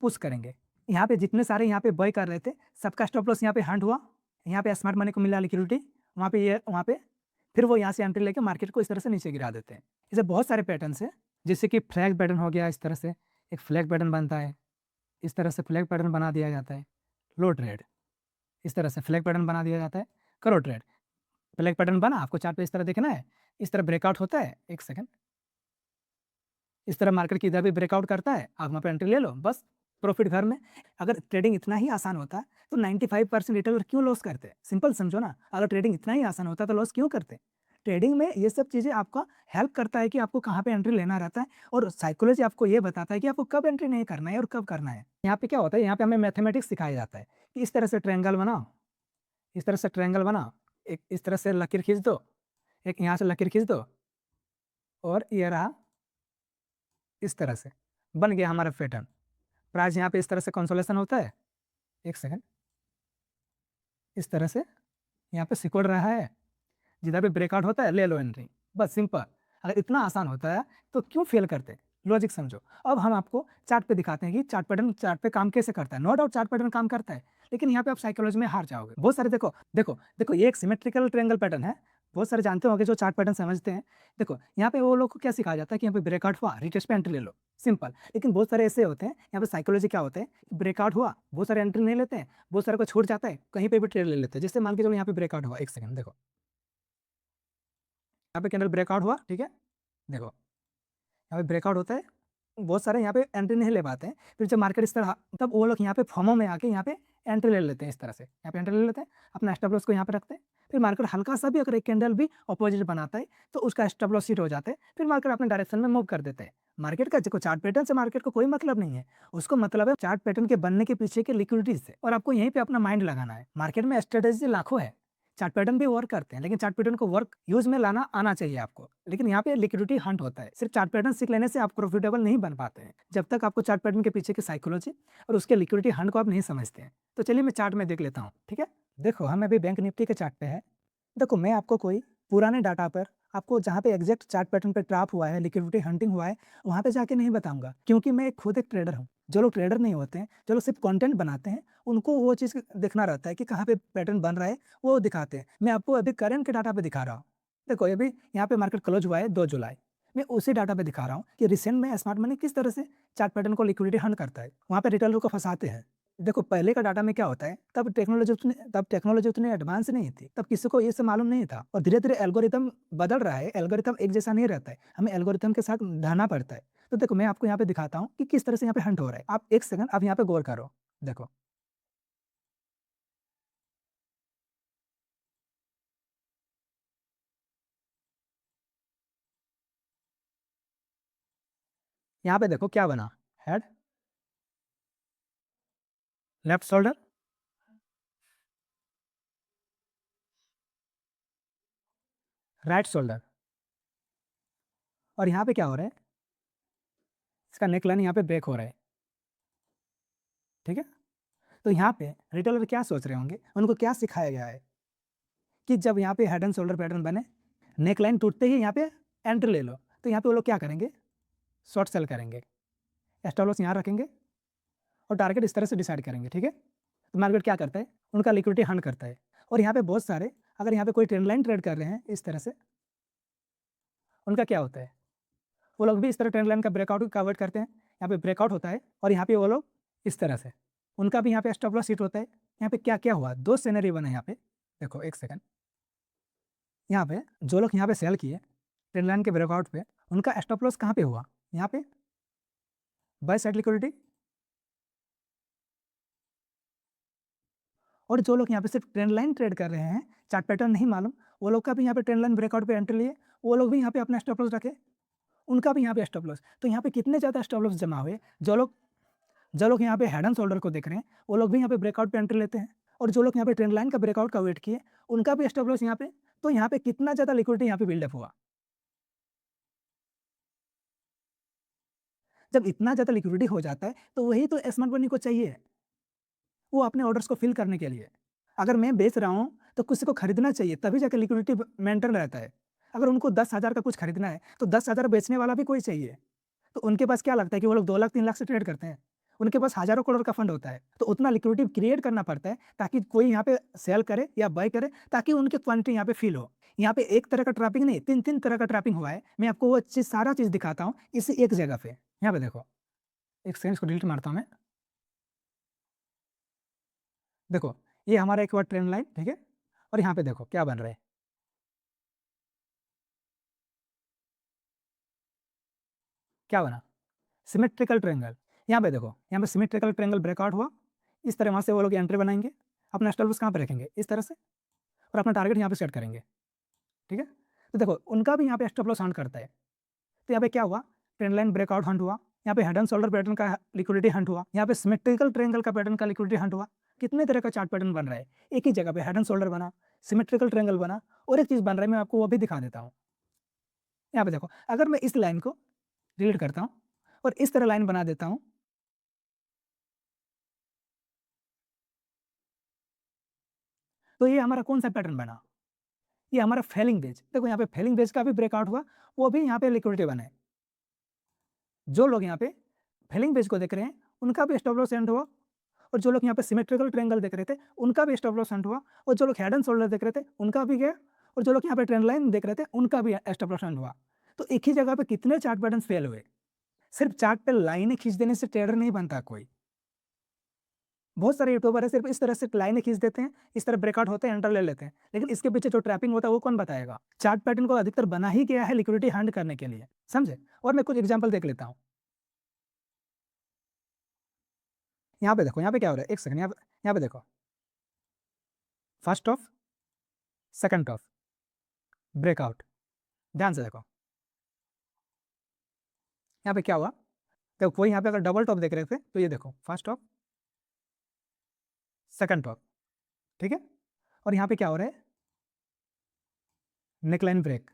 Speaker 1: पुश करेंगे। यहाँ पे जितने सारे यहाँ पे बाय कर रहे थे सबका स्टॉप लॉस यहाँ पे हंट हुआ, यहाँ पे स्मार्ट मनी को मिला लिक्विडिटी, वहाँ पे फिर वो यहाँ से एंट्री लेके मार्केट को इस तरह से नीचे गिरा देते हैं। इसे बहुत सारे पैटर्न है, जैसे कि फ्लैग पैटर्न हो गया, इस तरह से एक फ्लैग पैटर्न बनता है, इस तरह से फ्लैग पैटर्न बना दिया जाता है, लो ट्रेड, इस तरह से फ्लैग पैटर्न बना दिया जाता है, करो ट्रेड। फ्लैग पैटर्न बना, आपको चार्ट पे इस तरह देखना है, इस तरह ब्रेकआउट होता है, एक सेकंड, इस तरह मार्केट की इधर भी ब्रेकआउट करता है, आप वहाँ पे एंट्री ले लो, बस प्रॉफिट घर में। अगर ट्रेडिंग इतना ही आसान होता तो 95% रिटेलर क्यों लॉस करते? सिंपल समझो ना, अगर ट्रेडिंग इतना ही आसान होता तो लॉस क्यों करते? ट्रेडिंग में ये सब चीज़ें आपका हेल्प करता है कि आपको कहाँ पे एंट्री लेना रहता है, और साइकोलॉजी आपको ये बताता है कि आपको कब एंट्री नहीं करना है और कब करना है। यहाँ पे क्या होता है, यहाँ पे हमें मैथमेटिक्स सिखाया जाता है कि इस तरह से ट्रायंगल बनाओ, इस तरह से ट्रायंगल बनाओ, एक इस तरह से लकीर खींच दो, एक यहाँ से लकीर खींच दो, और ये रहा इस तरह से बन गया हमारा पैटर्न। प्राइस यहाँ पे इस तरह से कंसोलेशन होता है, एक सेकंड, इस तरह से यहाँ पे सिकुड़ रहा है, जिधर भी ब्रेकआउट होता है ले लो एंट्री, बस सिंपल। अगर इतना आसान होता है तो क्यों फेल करते? लॉजिक समझो। अब हम आपको चार्ट पे दिखाते हैं कि चार्ट पैटर्न चार्ट पे काम कैसे करता है। नो डाउट चार्ट पैटर्न काम करता है, लेकिन यहाँ पे आप साइकोलॉजी में हार जाओगे। बहुत सारे देखो देखो देखो, ये एक सिमेट्रिकल ट्रायंगल पैटर्न है, बहुत सारे जानते होंगे जो चार्ट पैटर्न समझते हैं। देखो यहाँ पे वो लोग को क्या सिखाया जाता है कि यहाँ पे ब्रेकआउट हुआ, रिटेस्ट पे एंट्री ले लो, सिंपल। लेकिन बहुत सारे ऐसे होते हैं, यहाँ पे साइकोलॉजी क्या होते हैं, ब्रेकआउट हुआ, बहुत सारे एंट्री नहीं लेते हैं, बहुत सारे को छूट जाता है, कहीं पे भी ट्रेड ले लेते हैं। जैसे मान के चलो यहाँ पे ब्रेकआउट हुआ, एक सेकंड देखो, यहाँ पे कैंडल ब्रेकआउट हुआ, ठीक है, देखो यहाँ पे ब्रेकआउट होता है, बहुत सारे यहाँ पे एंट्री नहीं ले पाते हैं। फिर जब मार्केट इस तरह, तब वो लोग यहाँ पे फॉर्मो में आके यहाँ पे एंट्री ले लेते हैं, इस तरह से यहाँ पे एंट्री ले लेते हैं, अपना स्टॉप लॉस को यहाँ पे रखते हैं। फिर मार्केट हल्का सा भी अगर एक कैंडल भी अपोजिट बनाता है तो उसका स्टॉप लॉस हिट हो जाता है, फिर मार्केट अपने डायरेक्शन में मूव कर देते हैं। मार्केट का देखो चार्ट पैटर्न से मार्केट को कोई मतलब नहीं है, उसको मतलब है चार्ट पैटर्न के बनने के पीछे के लिक्विडिटी से, और आपको यहीं पे अपना माइंड लगाना है। मार्केट में स्ट्रेटेजी लाखों है, चार्ट पैटर्न भी वर्क करते हैं, लेकिन चार्ट पैटर्न को वर्क यूज में लाना आना चाहिए आपको। लेकिन यहाँ पे लिक्विडिटी हंट होता है, सिर्फ चार्ट पैटर्न सीख लेने से आप प्रॉफिटेबल नहीं बन पाते हैं, जब तक आपको चार्ट पैटर्न के पीछे की साइकोलॉजी और उसके लिक्विडिटी हंट को आप नहीं समझते हैं। तो चलिए मैं चार्ट में देख लेता हूँ, ठीक है। देखो हम अभी बैंक निफ्टी के चार्ट पे है। देखो मैं आपको कोई पुराने डाटा पर, आपको जहाँ पे एग्जैक्ट चार्ट पैटर्न पे ट्रैप हुआ है, लिक्विडिटी हंटिंग हुआ है, वहाँ पे जाके नहीं बताऊंगा, क्योंकि मैं खुद एक ट्रेडर हूँ। जो लोग ट्रेडर नहीं होते हैं, जो लोग सिर्फ कंटेंट बनाते हैं, उनको वो चीज़ देखना रहता है कि कहाँ पे पैटर्न बन रहा है, वो दिखाते हैं। मैं आपको अभी करंट के डाटा पे दिखा रहा हूँ। देखो अभी यहाँ पे मार्केट क्लोज हुआ है 2 जुलाई, मैं उसी डाटा पे दिखा रहा हूँ कि रिसेंट में स्मार्ट मनी किस तरह से चार्ट पैटर्न को लिक्विडिटी हंट करता है, वहाँ पे रिटेलर को फंसाते हैं। देखो पहले का डाटा में क्या होता है, तब टेक्नोलॉजी उतनी एडवांस नहीं थी, तब किसी को ये सब मालूम नहीं था, और धीरे धीरे एल्गोरिथम बदल रहा है, एल्गोरिथम एक जैसा नहीं रहता है, हमें एल्गोरिथम के साथ ढलना पड़ता है। तो देखो मैं आपको यहाँ पे दिखाता हूँ कि किस तरह से यहाँ पे हंट हो रहा है। आप एक सेकंड आप यहाँ पे गौर करो, देखो यहाँ पे देखो क्या बना, head, left shoulder, right shoulder, और यहाँ पे क्या हो रहा है, इसका नेक लाइन यहाँ पे ब्रेक हो रहा है, ठीक है। तो यहाँ पे रिटेलर क्या सोच रहे होंगे, उनको क्या सिखाया गया है कि जब यहाँ पे हेड एंड शोल्डर पैटर्न बने, नेक लाइन टूटते ही यहाँ पे एंट्री ले लो, तो यहाँ पे वो लोग क्या करेंगे, शॉर्ट सेल करेंगे, स्टॉप लॉस यहाँ रखेंगे और टारगेट इस तरह से डिसाइड करेंगे, ठीक है। तो मार्केट क्या करता है, उनका लिक्विडिटी हंट करता है। और यहाँ पे बहुत सारे, अगर यहाँ पे कोई ट्रेंड लाइन ट्रेड कर रहे हैं इस तरह से, उनका क्या होता है, वो लोग भी इस तरह ट्रेंड लाइन का ब्रेकआउट का अवॉइड करते हैं। यहाँ पे ब्रेकआउट होता है और यहाँ पे वो लोग इस तरह से, उनका भी यहाँ पे स्टॉप लॉस हिट होता है। यहाँ पे क्या क्या हुआ, 2 सिनेरियो बना यहाँ पे, देखो एक सेकंड, यहाँ पे जो लोग यहाँ पे सेल किए ट्रेंड लाइन के ब्रेकआउट पे, उनका स्टॉप लॉस कहाँ पे हुआ, यहाँ पे बाय साइड लिक्विडिटी। और जो लोग यहाँ पे सिर्फ ट्रेंड लाइन ट्रेड कर रहे हैं, चार्ट पैटर्न नहीं मालूम, वो लोग का भी यहाँ पे ट्रेंड लाइन ब्रेकआउट पे एंट्री लिए, वो लोग भी यहाँ पे अपना स्टॉप लॉस रखे, उनका भी यहाँ पे स्टॉप लॉस। तो यहाँ पे कितने ज़्यादा स्टॉप लॉस जमा हुए, जो लोग यहाँ पे हेड एंड शोल्डर को देख रहे हैं, वो लोग भी यहाँ पे ब्रेकआउट पे एंट्री लेते हैं, और जो लोग यहाँ पे ट्रेंड लाइन का ब्रेकआउट का वेट किए, उनका भी स्टॉप लॉस यहाँ पे। तो यहाँ पे कितना ज़्यादा लिक्विडिटी यहाँ पे बिल्डअप हुआ। जब इतना ज़्यादा लिक्विडिटी हो जाता है तो वही तो स्मार्ट मनी को चाहिए, वो अपने ऑर्डर्स को फिल करने के लिए। अगर मैं बेच रहा हूँ तो किसी को खरीदना चाहिए, तभी जाकर लिक्विडिटी मेंटेन रहता है। अगर उनको 10,000 का कुछ खरीदना है तो 10,000 बेचने वाला भी कोई चाहिए। तो उनके पास क्या लगता है कि वो लोग 2 लाख 3 लाख से ट्रेड करते हैं, उनके पास हज़ारों करोड़ का फंड होता है, तो उतना लिक्विडिटी क्रिएट करना पड़ता है ताकि कोई यहाँ पे सेल करे या बाय करे, ताकि उनकी क्वांटिटी यहाँ पे फिल हो। यहाँ पे एक तरह का ट्रैपिंग नहीं, 3 तरह का ट्रैपिंग हुआ है। मैं आपको वो चीज़ सारा चीज़ दिखाता हूँ इसी एक जगह पे। यहाँ पे देखो, एक सेकंड इसको डिलीट मारता हूँ मैं। देखो ये हमारा एक बार ट्रेंड लाइन, ठीक है, और यहाँ पे देखो क्या बन रहा है, क्या बना, सिमेट्रिकल ट्रायंगल। यहाँ पे देखो, यहाँ पे सिमेट्रिकल ट्रायंगल ब्रेकआउट हुआ, इस तरह वहाँ से वो लोग एंट्री बनाएंगे, अपना स्टॉप लॉस कहाँ पे रखेंगे, इस तरह से, और अपना टारगेट यहाँ पे सेट करेंगे, ठीक है। तो देखो उनका भी यहाँ पे स्टॉप लॉस हंट करता है। तो यहाँ पे क्या हुआ, ट्रेंड लाइन ब्रेकआउट हंट हुआ, यहाँ पे हेड एंड शोल्डर पैटर्न का लिक्विडिटी हंट हुआ, यहाँ पे सिमेट्रिकल ट्रायंगल का पैटर्न का लिक्विडिटी हंट हुआ। कितने तरह का चार्ट पैटर्न बन रहा है, एक ही जगह पे हेड एंड शोल्डर बना, सिमेट्रिकल ट्रायंगल बना, और एक चीज़ बन रहा है, मैं आपको वो भी दिखा देता हूँ। यहाँ पे देखो, अगर मैं इस लाइन को डिलीट करता हूँ, और इस तरह लाइन बना देता हूँ। तो ये हमारा कौन सा पैटर्न बना? ये हमारा फेलिंग वेज। देखो यहाँ पे फेलिंग वेज का भी ब्रेकआउट हुआ, वो भी यहाँ पे लिक्विडिटी बना है। जो लोग यहाँ पे फेलिंग वेज को देख रहे हैं उनका भी स्टॉप लॉस एंड हुआ, और जो लोग यहाँ पे सिमेट्रिकल ट्रायंगल देख रहे थे उनका भी स्टॉप लॉस एंड हुआ, और जो लोग हेड एंड शोल्डर देख रहे थे उनका भी गया, और जो लोग यहाँ पे ट्रेंड लाइन देख रहे थे उनका भी स्टॉप लॉस एंड हुआ। तो एक ही जगह पे कितने चार्ट पैटर्न फेल हुए? सिर्फ चार्ट पे लाइनें खींच देने से ट्रेडर नहीं बनता कोई। बहुत सारे यूट्यूबर है सिर्फ इस तरह से लाइनें खींच देते हैं, इस तरह ब्रेकआउट होते हैं, एंटर ले लेते हैं, लेकिन इसके पीछे जो ट्रैपिंग होता है वो कौन बताएगा? चार्ट पैटर्न को अधिकतर बना ही गया है लिक्विडिटी हंट करने के लिए, समझे? और मैं कुछ एग्जांपल देख लेता हूँ। यहाँ पे देखो, यहाँ पे क्या हो रहा है, एक सेकंड, यहाँ पे देखो, first of, second of, breakout, ध्यान से देखो यहाँ पे क्या हुआ। तो कोई यहाँ पे अगर डबल टॉप देख रहे थे तो ये देखो फर्स्ट टॉप, सेकंड टॉप, ठीक है। और यहाँ पे क्या हो रहा है, नेकलाइन ब्रेक।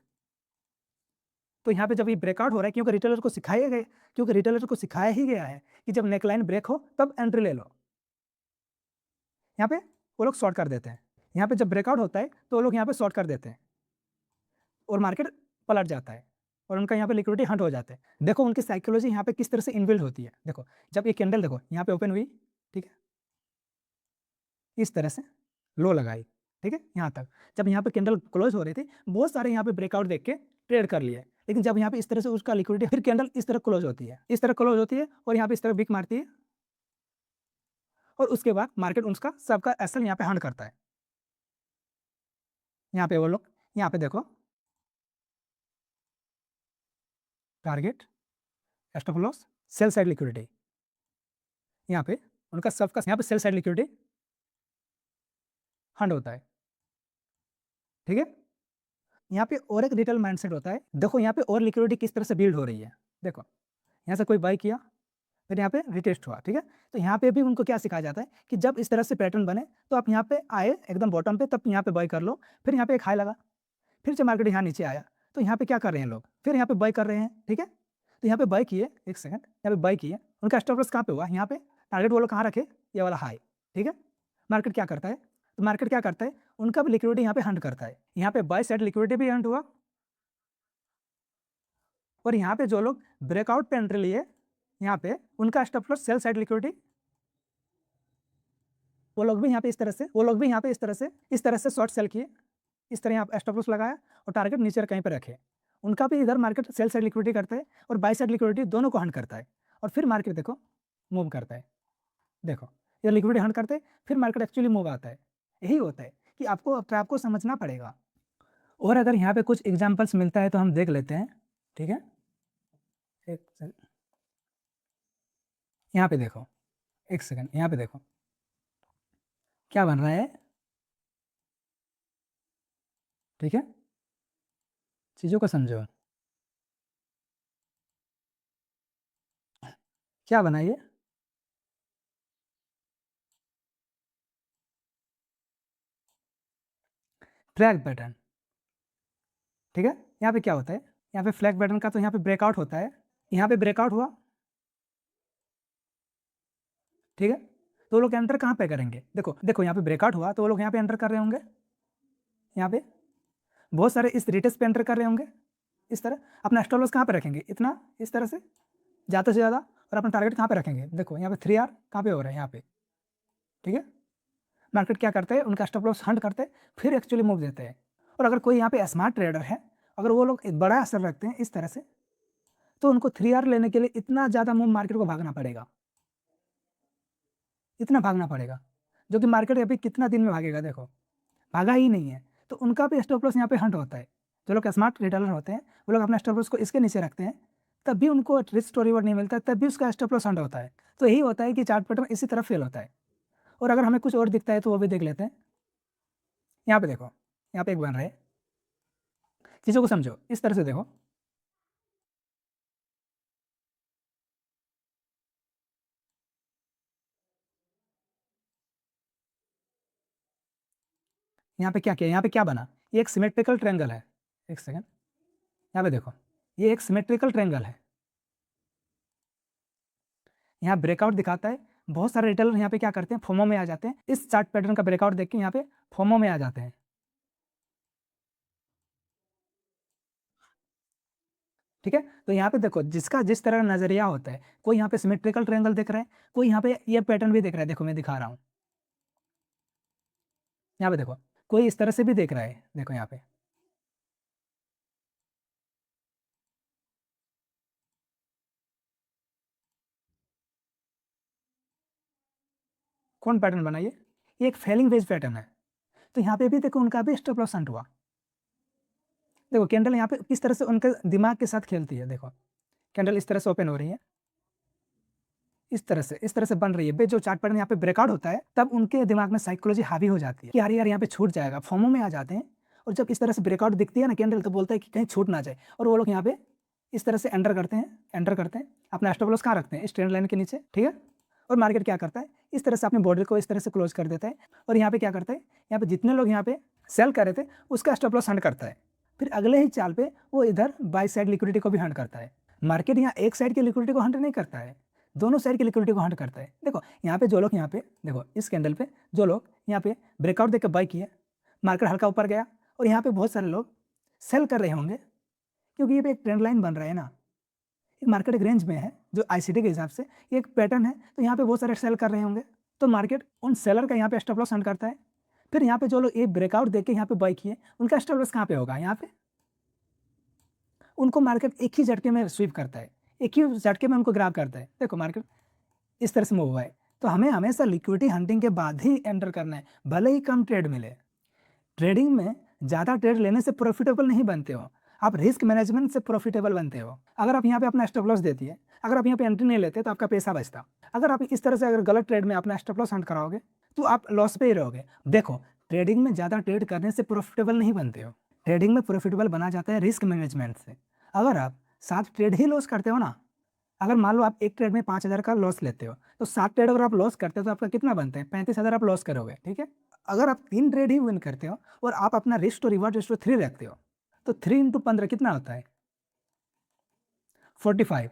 Speaker 1: तो यहाँ पे जब ये ब्रेकआउट हो रहा है, क्योंकि रिटेलर को सिखाया गया, क्योंकि रिटेलर को सिखाया ही गया है कि जब नेकलाइन ब्रेक हो तब एंट्री ले लो। यहाँ पे वो लोग शॉर्ट कर देते हैं, यहाँ पे जब ब्रेकआउट होता है तो वो लोग यहाँ पे शॉर्ट कर देते हैं और मार्केट पलट जाता है और उनका यहाँ पे लिक्विडिटी हंट हो जाता है। देखो उनकी साइकोलॉजी यहाँ पे किस तरह से इनबिल्ड होती है। देखो जब ये कैंडल देखो यहाँ पे ओपन हुई, ठीक है, इस तरह से लो लगाई, ठीक है, यहाँ तक। जब यहाँ पे कैंडल क्लोज हो रही थी बहुत सारे यहाँ पे ब्रेकआउट देख के ट्रेड कर लिए, लेकिन जब यहाँ पे इस तरह से उसका लिक्विडिटी, फिर कैंडल इस तरह क्लोज होती है, इस तरह क्लोज होती है और यहाँ पे इस तरह बिक मारती है, और उसके बाद मार्केट उसका सबका एसल यहाँ पे हंट करता है। यहाँ पे वो लोग, यहाँ पे देखो target, stop loss, sell side liquidity, यहाँ पे उनका सबका यहाँ पे सेल साइड लिक्विडिटी हंट होता है, ठीक है। यहाँ पे और एक रिटेल माइंडसेट होता है। देखो यहाँ पे और लिक्विडिटी किस तरह से बिल्ड हो रही है। देखो यहाँ से कोई बाई किया, फिर यहाँ पे रिटेस्ट हुआ, ठीक है। तो यहाँ पे भी उनको क्या सिखाया जाता है कि जब इस तरह से पैटर्न बने तो आप यहाँ पे आए एकदम बॉटम पे, तब यहाँ पे बाई कर लो। फिर यहाँ पे एक हाई लगा, फिर जब मार्केट यहाँ नीचे आया तो यहाँ पे क्या कर रहे हैं लोग, फिर यहाँ पे बाई कर रहे हैं, ठीक है। तो यहाँ पे बाई किए, एक सेकंड, यहाँ पे बाई किए, उनका स्टॉप लॉस कहाँ पे हुआ, यहाँ पे। टारगेट वो लोग कहाँ रखे, ये वाला हाई, ठीक है। मार्केट क्या करता है, तो मार्केट क्या करता है, उनका भी लिक्विडिटी यहाँ पे हंट करता है। यहाँ पे बाई साइड लिक्विडिटी भी हंट हुआ, और यहाँ पे जो लोग ब्रेकआउट पे एंट्री लिए यहाँ पे उनका stop loss sell side liquidity, वो लोग भी यहाँ पे इस तरह से, वो लोग भी यहाँ पे इस तरह से शॉर्ट सेल किए, इस तरह यहाँ स्टॉप लॉस लगाया और टारगेट नीचे कहीं पर रखे। उनका भी इधर मार्केट सेल साइड लिक्विडिटी करता है और बाई साइड लिक्विडिटी दोनों को हंट करता है, और फिर मार्केट देखो मूव करता है। देखो ये लिक्विडिटी हंट करते हैं, फिर मार्केट एक्चुअली मूव आता है। यही होता है कि आपको ट्रैप को समझना पड़ेगा। और अगर यहाँ पे कुछ एग्जाम्पल्स मिलता है तो हम देख लेते हैं, ठीक है। एक सेकंड, यहाँ पे देखो, एक सेकंड, यहाँ पे देखो क्या बन रहा है, ठीक है, चीज़ों को समझो। क्या बना ये, फ्लैग पैटर्न, ठीक है। यहाँ पे क्या होता है, यहाँ पे फ्लैग पैटर्न का तो यहाँ पे ब्रेकआउट होता है, यहाँ पे ब्रेकआउट हुआ, ठीक है। तो वो लोग एंटर कहाँ पे करेंगे, देखो देखो यहाँ पे ब्रेकआउट हुआ तो वो लोग यहाँ पे एंटर कर रहे होंगे, यहाँ पे बहुत सारे इस रिटेस्ट पे एंटर कर रहे होंगे, इस तरह अपना स्टॉप लॉस कहाँ पे रखेंगे, इतना, इस तरह से ज़्यादा से ज़्यादा, और अपना टारगेट कहाँ पे रखेंगे, देखो यहाँ पे 3R कहाँ पे हो रहा है, यहाँ पे, ठीक है। मार्केट क्या करते हैं, उनका स्टॉप लॉस हंट करते हैं, फिर एक्चुअली मूव देते हैं। और अगर कोई यहाँ पे स्मार्ट ट्रेडर है, अगर वो लोग बड़ा असर रखते हैं इस तरह से, तो उनको 3R लेने के लिए इतना ज़्यादा मूव मार्केट को भागना पड़ेगा, इतना भागना पड़ेगा, जो कि मार्केट अभी कितना दिन में भागेगा, देखो भागा ही नहीं है। तो उनका भी स्टॉप लॉस यहाँ पे हंट होता है। जो लोग स्मार्ट रिटेलर होते हैं वो लोग अपना स्टॉप लॉस को इसके नीचे रखते हैं, तब भी उनको रिस्क टू रिवॉर्ड नहीं मिलता, तब भी उसका स्टॉप लॉस हंट होता है। तो यही होता है कि चार्ट पैटर्न इसी तरह फेल होता है। और अगर हमें कुछ और दिखता है तो वो भी देख लेते हैं। यहाँ पे देखो, यहाँ पे एक बन रहा है, चीज़ों को समझो, इस तरह से देखो, यहाँ पे क्या किया, यहाँ पे क्या बना, ये एक सिमेट्रिकल ट्रायंगल है, एक सेकंड, यहाँ पे देखो, ये एक सिमेट्रिकल ट्रायंगल है, 1 सेकंड, यहाँ पे देखो, ये एक सिमेट्रिकल ट्रायंगल है, 1 सेकंड, यहाँ पे देखो, ये एक सिमेट्रिकल ट्रायंगल है, 1 सेकंड, यहाँ पे देखो, ये एक सिमेट्रिकल ट्रायंगल है, 1 सेकंड, यहाँ पे देखो, ये एक सिमेट्रिकल ट्रायंगल है, यहाँ ब्रेकआउट दिखाता है। बहुत सारे रिटेलर यहाँ पे क्या करते हैं, फोमो में आ जाते हैं, इस चार्ट पैटर्न का ब्रेकआउट देख के यहाँ पे फोमो में आ जाते हैं। ठीक है, तो यहाँ पे देखो जिसका जिस तरह का नजरिया होता है, कोई यहाँ पे सिमेट्रिकल ट्रायंगल देख रहा है, कोई यहाँ पे ये पैटर्न भी देख रहा है। देखो मैं दिखा रहा हूँ, यहाँ पे देखो कोई इस तरह से भी देख रहा है। देखो यहाँ पे कौन पैटर्न बना, ये एक फेलिंग वेज पैटर्न है। तो यहाँ पे भी देखो उनका भी स्टॉप लॉस हंट हुआ। देखो कैंडल यहाँ पे किस तरह से उनके दिमाग के साथ खेलती है। देखो कैंडल इस तरह से ओपन हो रही है, इस तरह से बन रही है। जो चार्ट पैटर्न यहाँ पे ब्रेकआउट होता है, तब उनके दिमाग में साइकोलॉजी हावी हो जाती है कि यार यहाँ पे छूट जाएगा, फोमो में आ जाते हैं। और जब इस तरह से ब्रेकआउट दिखती है ना कैंडल, तो बोलता है कि कहीं छूट ना जाए, और वो लोग यहाँ पे इस तरह से एंटर करते हैं, अपना स्टॉप लॉस कहाँ रखते हैं, इस ट्रेंड लाइन के नीचे। ठीक है, और मार्केट क्या करता है, इस तरह से अपने बॉर्डर को इस तरह से क्लोज कर देता है। और यहाँ पे क्या करता है, यहाँ पे जितने लोग यहाँ पे सेल कर रहे थे उसका स्टॉप लॉस हंट करता है। फिर अगले ही चाल पे वो इधर बाई साइड लिक्विडिटी को भी हंट करता है। मार्केट यहाँ एक साइड की लिक्विडिटी को हंट नहीं करता है, दोनों साइड की लिक्विडिटी को हंट करता है। देखो यहाँ पे जो लोग यहाँ पे देखो इस कैंडल पे जो लोग यहाँ पे ब्रेकआउट देकर बाई किए, मार्केट हल्का ऊपर गया, और यहाँ पे बहुत सारे लोग सेल कर रहे होंगे, क्योंकि ये पे एक ट्रेंड लाइन बन रहा है ना, एक मार्केट एक रेंज में है जो आईसीटी के हिसाब से ये एक पैटर्न है। तो यहाँ पे बहुत सारे सेल कर रहे होंगे, तो मार्केट उन सेलर का यहाँ पे स्टॉप लॉस हंट करता है। फिर यहाँ पे जो लोग एक ब्रेकआउट देके यहाँ पे बाई किए, उनका स्टॉप लॉस कहाँ पे होगा, यहाँ पे। उनको मार्केट एक ही झटके में स्वीप करता है, एक ही झटके में उनको ग्राब करता है। देखो मार्केट इस तरह से मूव हुआ है। तो हमें हमेशा लिक्विडिटी हंटिंग के बाद ही एंटर करना है, भले ही कम ट्रेड मिले। ट्रेडिंग में ज़्यादा ट्रेड लेने से प्रॉफिटेबल नहीं बनते हो, आप रिस्क मैनेजमेंट से प्रॉफिटेबल बनते हो। अगर आप यहाँ पे अपना स्टॉप लॉस देती है, अगर आप यहाँ पे एंट्री नहीं लेते तो आपका पैसा बचता। अगर आप इस तरह से अगर गलत ट्रेड में अपना स्टॉप लॉस हंट कराओगे तो आप लॉस पे ही रहोगे। देखो ट्रेडिंग में ज़्यादा ट्रेड करने से प्रॉफिटेबल नहीं बनते हो, ट्रेडिंग में प्रॉफिटेबल बना जाता है रिस्क मैनेजमेंट से। अगर आप 7 ट्रेड ही लॉस करते हो ना, अगर मान लो आप एक ट्रेड में 5,000 का लॉस लेते हो, तो 7 ट्रेड अगर आप लॉस करते हो तो आपका कितना बनता है, 35,000 आप लॉस करोगे। ठीक है, अगर आप 3 ट्रेड ही विन करते हो और आप अपना रिस्क टू रिवॉर्ड रेशियो 3 रखते हो, तो 3 इंटू 15 कितना होता है, 45।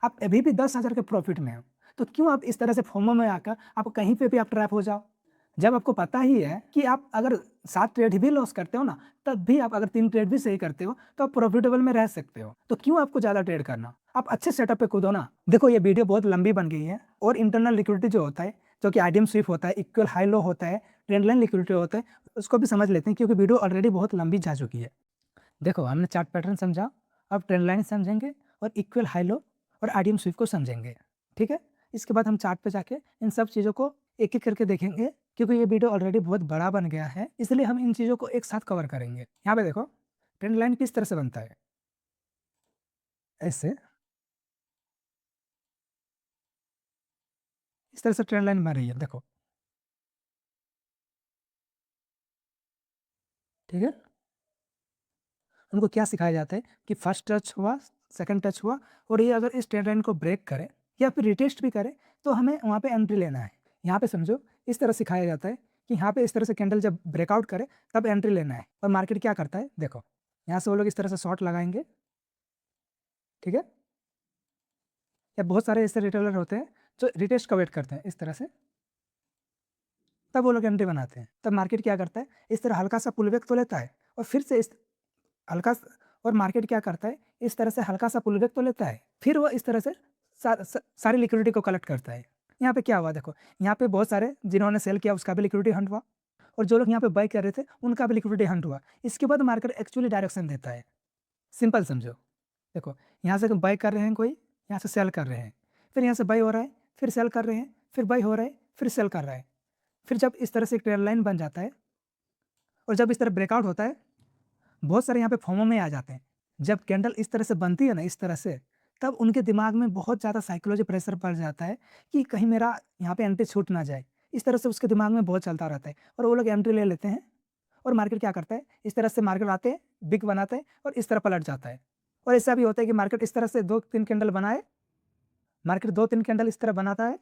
Speaker 1: आप अभी भी 10,000 के प्रॉफिट में हो, तो क्यों आप इस तरह से फोमो में आकर आप कहीं पे भी आप ट्रैप हो जाओ। जब आपको पता ही है कि आप अगर 7 ट्रेड भी लॉस करते हो ना, तब भी आप अगर 3 ट्रेड भी सही करते हो तो आप प्रॉफिटेबल में रह सकते हो। तो क्यों आपको ज़्यादा ट्रेड करना, आप अच्छे सेटअप पे कूदो ना। देखो ये वीडियो बहुत लंबी बन गई है, और इंटरनल लिक्विडिटी जो होता है, जो कि आईडीएम स्वीप होता है, इक्वल हाई लो होता है, ट्रेंड लाइन लिक्विडिटी होता है, उसको भी समझ लेते हैं, क्योंकि वीडियो ऑलरेडी बहुत लंबी जा चुकी है। देखो हमने चार्ट पैटर्न समझा, अब ट्रेंड लाइन समझेंगे और इक्वल हाई लो और आईडीएम स्वीप को समझेंगे। ठीक है, इसके बाद हम चार्ट पे जाके इन सब चीज़ों को एक एक करके देखेंगे, क्योंकि ये वीडियो ऑलरेडी बहुत बड़ा बन गया है, इसलिए हम इन चीज़ों को एक साथ कवर करेंगे। यहाँ पे देखो ट्रेंड लाइन किस तरह से बनता है, ऐसे इस तरह से ट्रेंड लाइन बन रही है। देखो ठीक है, उनको क्या सिखाया जाता है कि फर्स्ट टच हुआ, सेकंड टच हुआ, और ये अगर इस ट्रेंड लाइन को ब्रेक करे या फिर रिटेस्ट भी करे तो हमें वहाँ पे एंट्री लेना है। यहाँ पे समझो इस तरह सिखाया जाता है कि यहाँ पे इस तरह से कैंडल जब ब्रेकआउट करे तब एंट्री लेना है। और मार्केट क्या करता है, देखो यहाँ से वो लोग इस तरह से शॉर्ट लगाएंगे। ठीक है, या बहुत सारे ऐसे रिटेलर होते हैं जो रिटेस्ट का वेट करते हैं इस तरह से, तब वो लोग एंट्री बनाते हैं। तब मार्केट क्या करता है, इस तरह हल्का सा पुल बैक तो लेता है, और फिर से इस हल्का और मार्केट क्या करता है, इस तरह से हल्का सा पुल बैक तो लेता है, फिर वो इस तरह से सारी लिक्विडिटी को कलेक्ट करता है। यहाँ पे क्या हुआ, देखो यहाँ पे बहुत सारे जिन्होंने सेल किया उसका भी लिक्विडिटी हंट हुआ, और जो लोग यहाँ पे बाई कर रहे थे उनका भी लिक्विडिटी हंट हुआ। इसके बाद मार्केट एक्चुअली डायरेक्शन देता है। सिंपल समझो, देखो यहाँ से बाई कर रहे हैं कोई, यहाँ से सेल कर रहे हैं, फिर यहाँ से बाई हो रहा है, फिर सेल कर रहे हैं, फिर बाई हो रहा है, फिर सेल कर रहा है। फिर जब इस तरह से एक ट्रेंड लाइन बन जाता है, और जब इस तरह ब्रेकआउट होता है, बहुत सारे यहाँ पे फोमो में आ जाते हैं। जब कैंडल इस तरह से बनती है ना, इस तरह से, तब उनके दिमाग में बहुत ज़्यादा साइकोलॉजी प्रेशर पड़ जाता है कि कहीं मेरा यहाँ पे एंट्री छूट ना जाए। इस तरह से उसके दिमाग में बहुत चलता रहता है, और वो लोग एंट्री ले लेते हैं। और मार्केट क्या करता है, इस तरह से मार्केट आते हैं, बिग बनाते हैं, और इस तरह पलट जाता है। और ऐसा भी होता है कि मार्केट इस तरह से 2-3 कैंडल बनाए, मार्केट 2-3 कैंडल इस तरह बनाता है,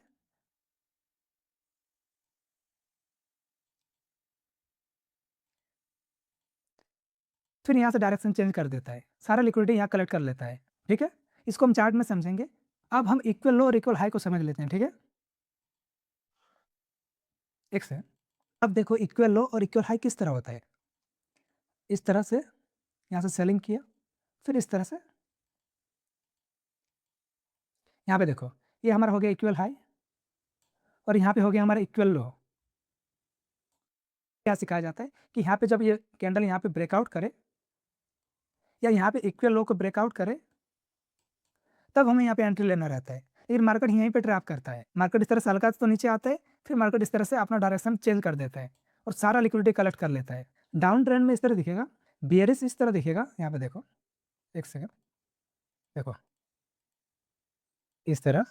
Speaker 1: फिर यहाँ से डायरेक्शन चेंज कर देता है, सारा लिक्विडिटी यहाँ कलेक्ट कर लेता है। ठीक है, इसको हम चार्ट में समझेंगे। अब हम इक्वल लो और इक्वल हाई को समझ लेते हैं, ठीक है? एक सेकंड। अब देखो इक्वल लो और इक्वल हाई किस तरह होता है? इस तरह से यहाँ से सेलिंग किया, फिर इस तरह से यहाँ पे देखो, ये हमारा हो गया इक्वल हाई और यहाँ पे हो गया हमारा इक्वल लो। क्या सिखाया जाता है कि यहाँ पे जब ये कैंडल यहाँ पे ब्रेकआउट करे या यहाँ पे इक्वल लो को ब्रेकआउट करे, तब हमें यहाँ पे एंट्री लेना रहता है। लेकिन मार्केट यहीं पे ट्रैप करता है। मार्केट इस तरह से हल्का तो नीचे आता है, फिर मार्केट इस तरह से अपना डायरेक्शन चेंज कर देता है और सारा लिक्विडिटी कलेक्ट कर लेता है। डाउन ट्रेंड में इस तरह दिखेगा, बियरिश इस तरह दिखेगा। यहाँ पे देखो, एक सेकंड, देखो इस तरह।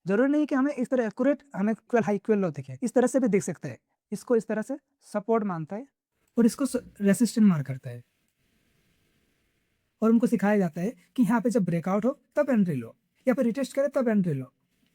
Speaker 1: जरूरी नहीं कि हमें इस तरह एक्यूरेट हमें इक्वल हाई इक्वल लो दिखे, इस तरह से भी दिख सकता है। इसको इस तरह से सपोर्ट मानता है और इसको रेसिस्टेंट मार्क करता है और उनको सिखाया जाता है कि यहाँ पे जब ब्रेकआउट हो तब एंट्री लो या फिर रिटेस्ट करे तब एंट्री लो।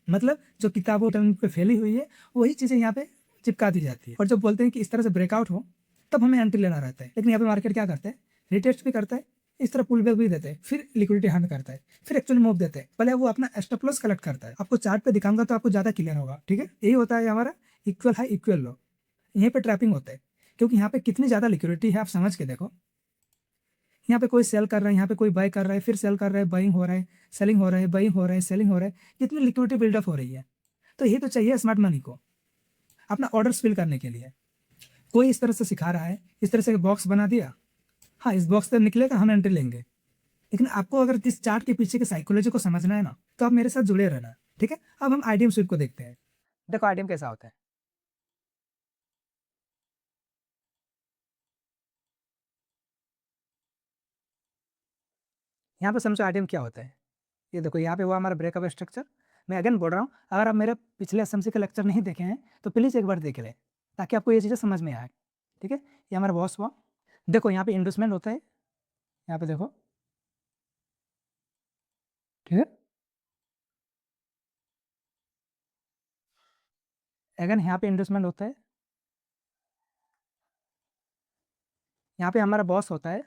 Speaker 1: मतलब जो किताबों पे फैली हुई है वही चीज़ें यहाँ पे चिपका दी जाती है और जब बोलते हैं कि इस तरह से ब्रेकआउट हो तब हमें एंट्री लेना रहता है। लेकिन यहाँ पे मार्केट क्या करता है, रिटेस्ट भी करता है, इस तरह पुल बैक भी देते हैं, फिर लिक्विडिटी हंड करता है, फिर एक्चुअली मूव देते हैं। पहले वो अपना स्टॉप लॉस कलेक्ट करता है। आपको चार्ट पे दिखाऊंगा तो आपको ज़्यादा क्लियर होगा, ठीक है? यही होता है हमारा इक्वल हाई इक्वल लो। यहीं पे ट्रैपिंग होता है क्योंकि यहाँ पे कितनी ज़्यादा लिक्विडिटी है आप समझ के देखो। यहाँ पे कोई सेल कर रहा है, यहाँ पे कोई बाय कर रहा है, फिर सेल कर रहा है, बाइंग हो रहा है, सेलिंग हो रहा है, बाइंग हो रहा है, सेलिंग हो रहा है, कितनी लिक्विडिटी बिल्डअप हो रही है। तो यही तो चाहिए स्मार्ट मनी को अपना ऑर्डर्स फिल करने के लिए। कोई इस तरह से सिखा रहा है, इस तरह से बॉक्स बना दिया, हाँ इस बॉक्स से निकलेगा हम एंट्री लेंगे। लेकिन आपको अगर इस चार्ट के पीछे की साइकोलॉजी को समझना है ना तो आप मेरे साथ जुड़े रहना, ठीक है? अब हम आईडीएम स्वीप को देखते हैं। देखो आईडीएम कैसा होता है। यहाँ पे समझो आईडीएम क्या होता है। ये देखो यहाँ पे हुआ हमारा ब्रेकअप स्ट्रक्चर। मैं अगेन बोल रहा हूँ, अगर आप मेरे पिछले एसएमसी के लेक्चर नहीं देखे हैं तो प्लीज़ एक बार देख लें ताकि आपको ये चीज़ें समझ में आए, ठीक है? ये हमारा बॉस हुआ। देखो यहाँ पे इंडोसमेंट होता है, यहाँ पे देखो, ठीक है? अगेन यहाँ पे इंडोसमेंट होता है, यहाँ पे हमारा बॉस होता है,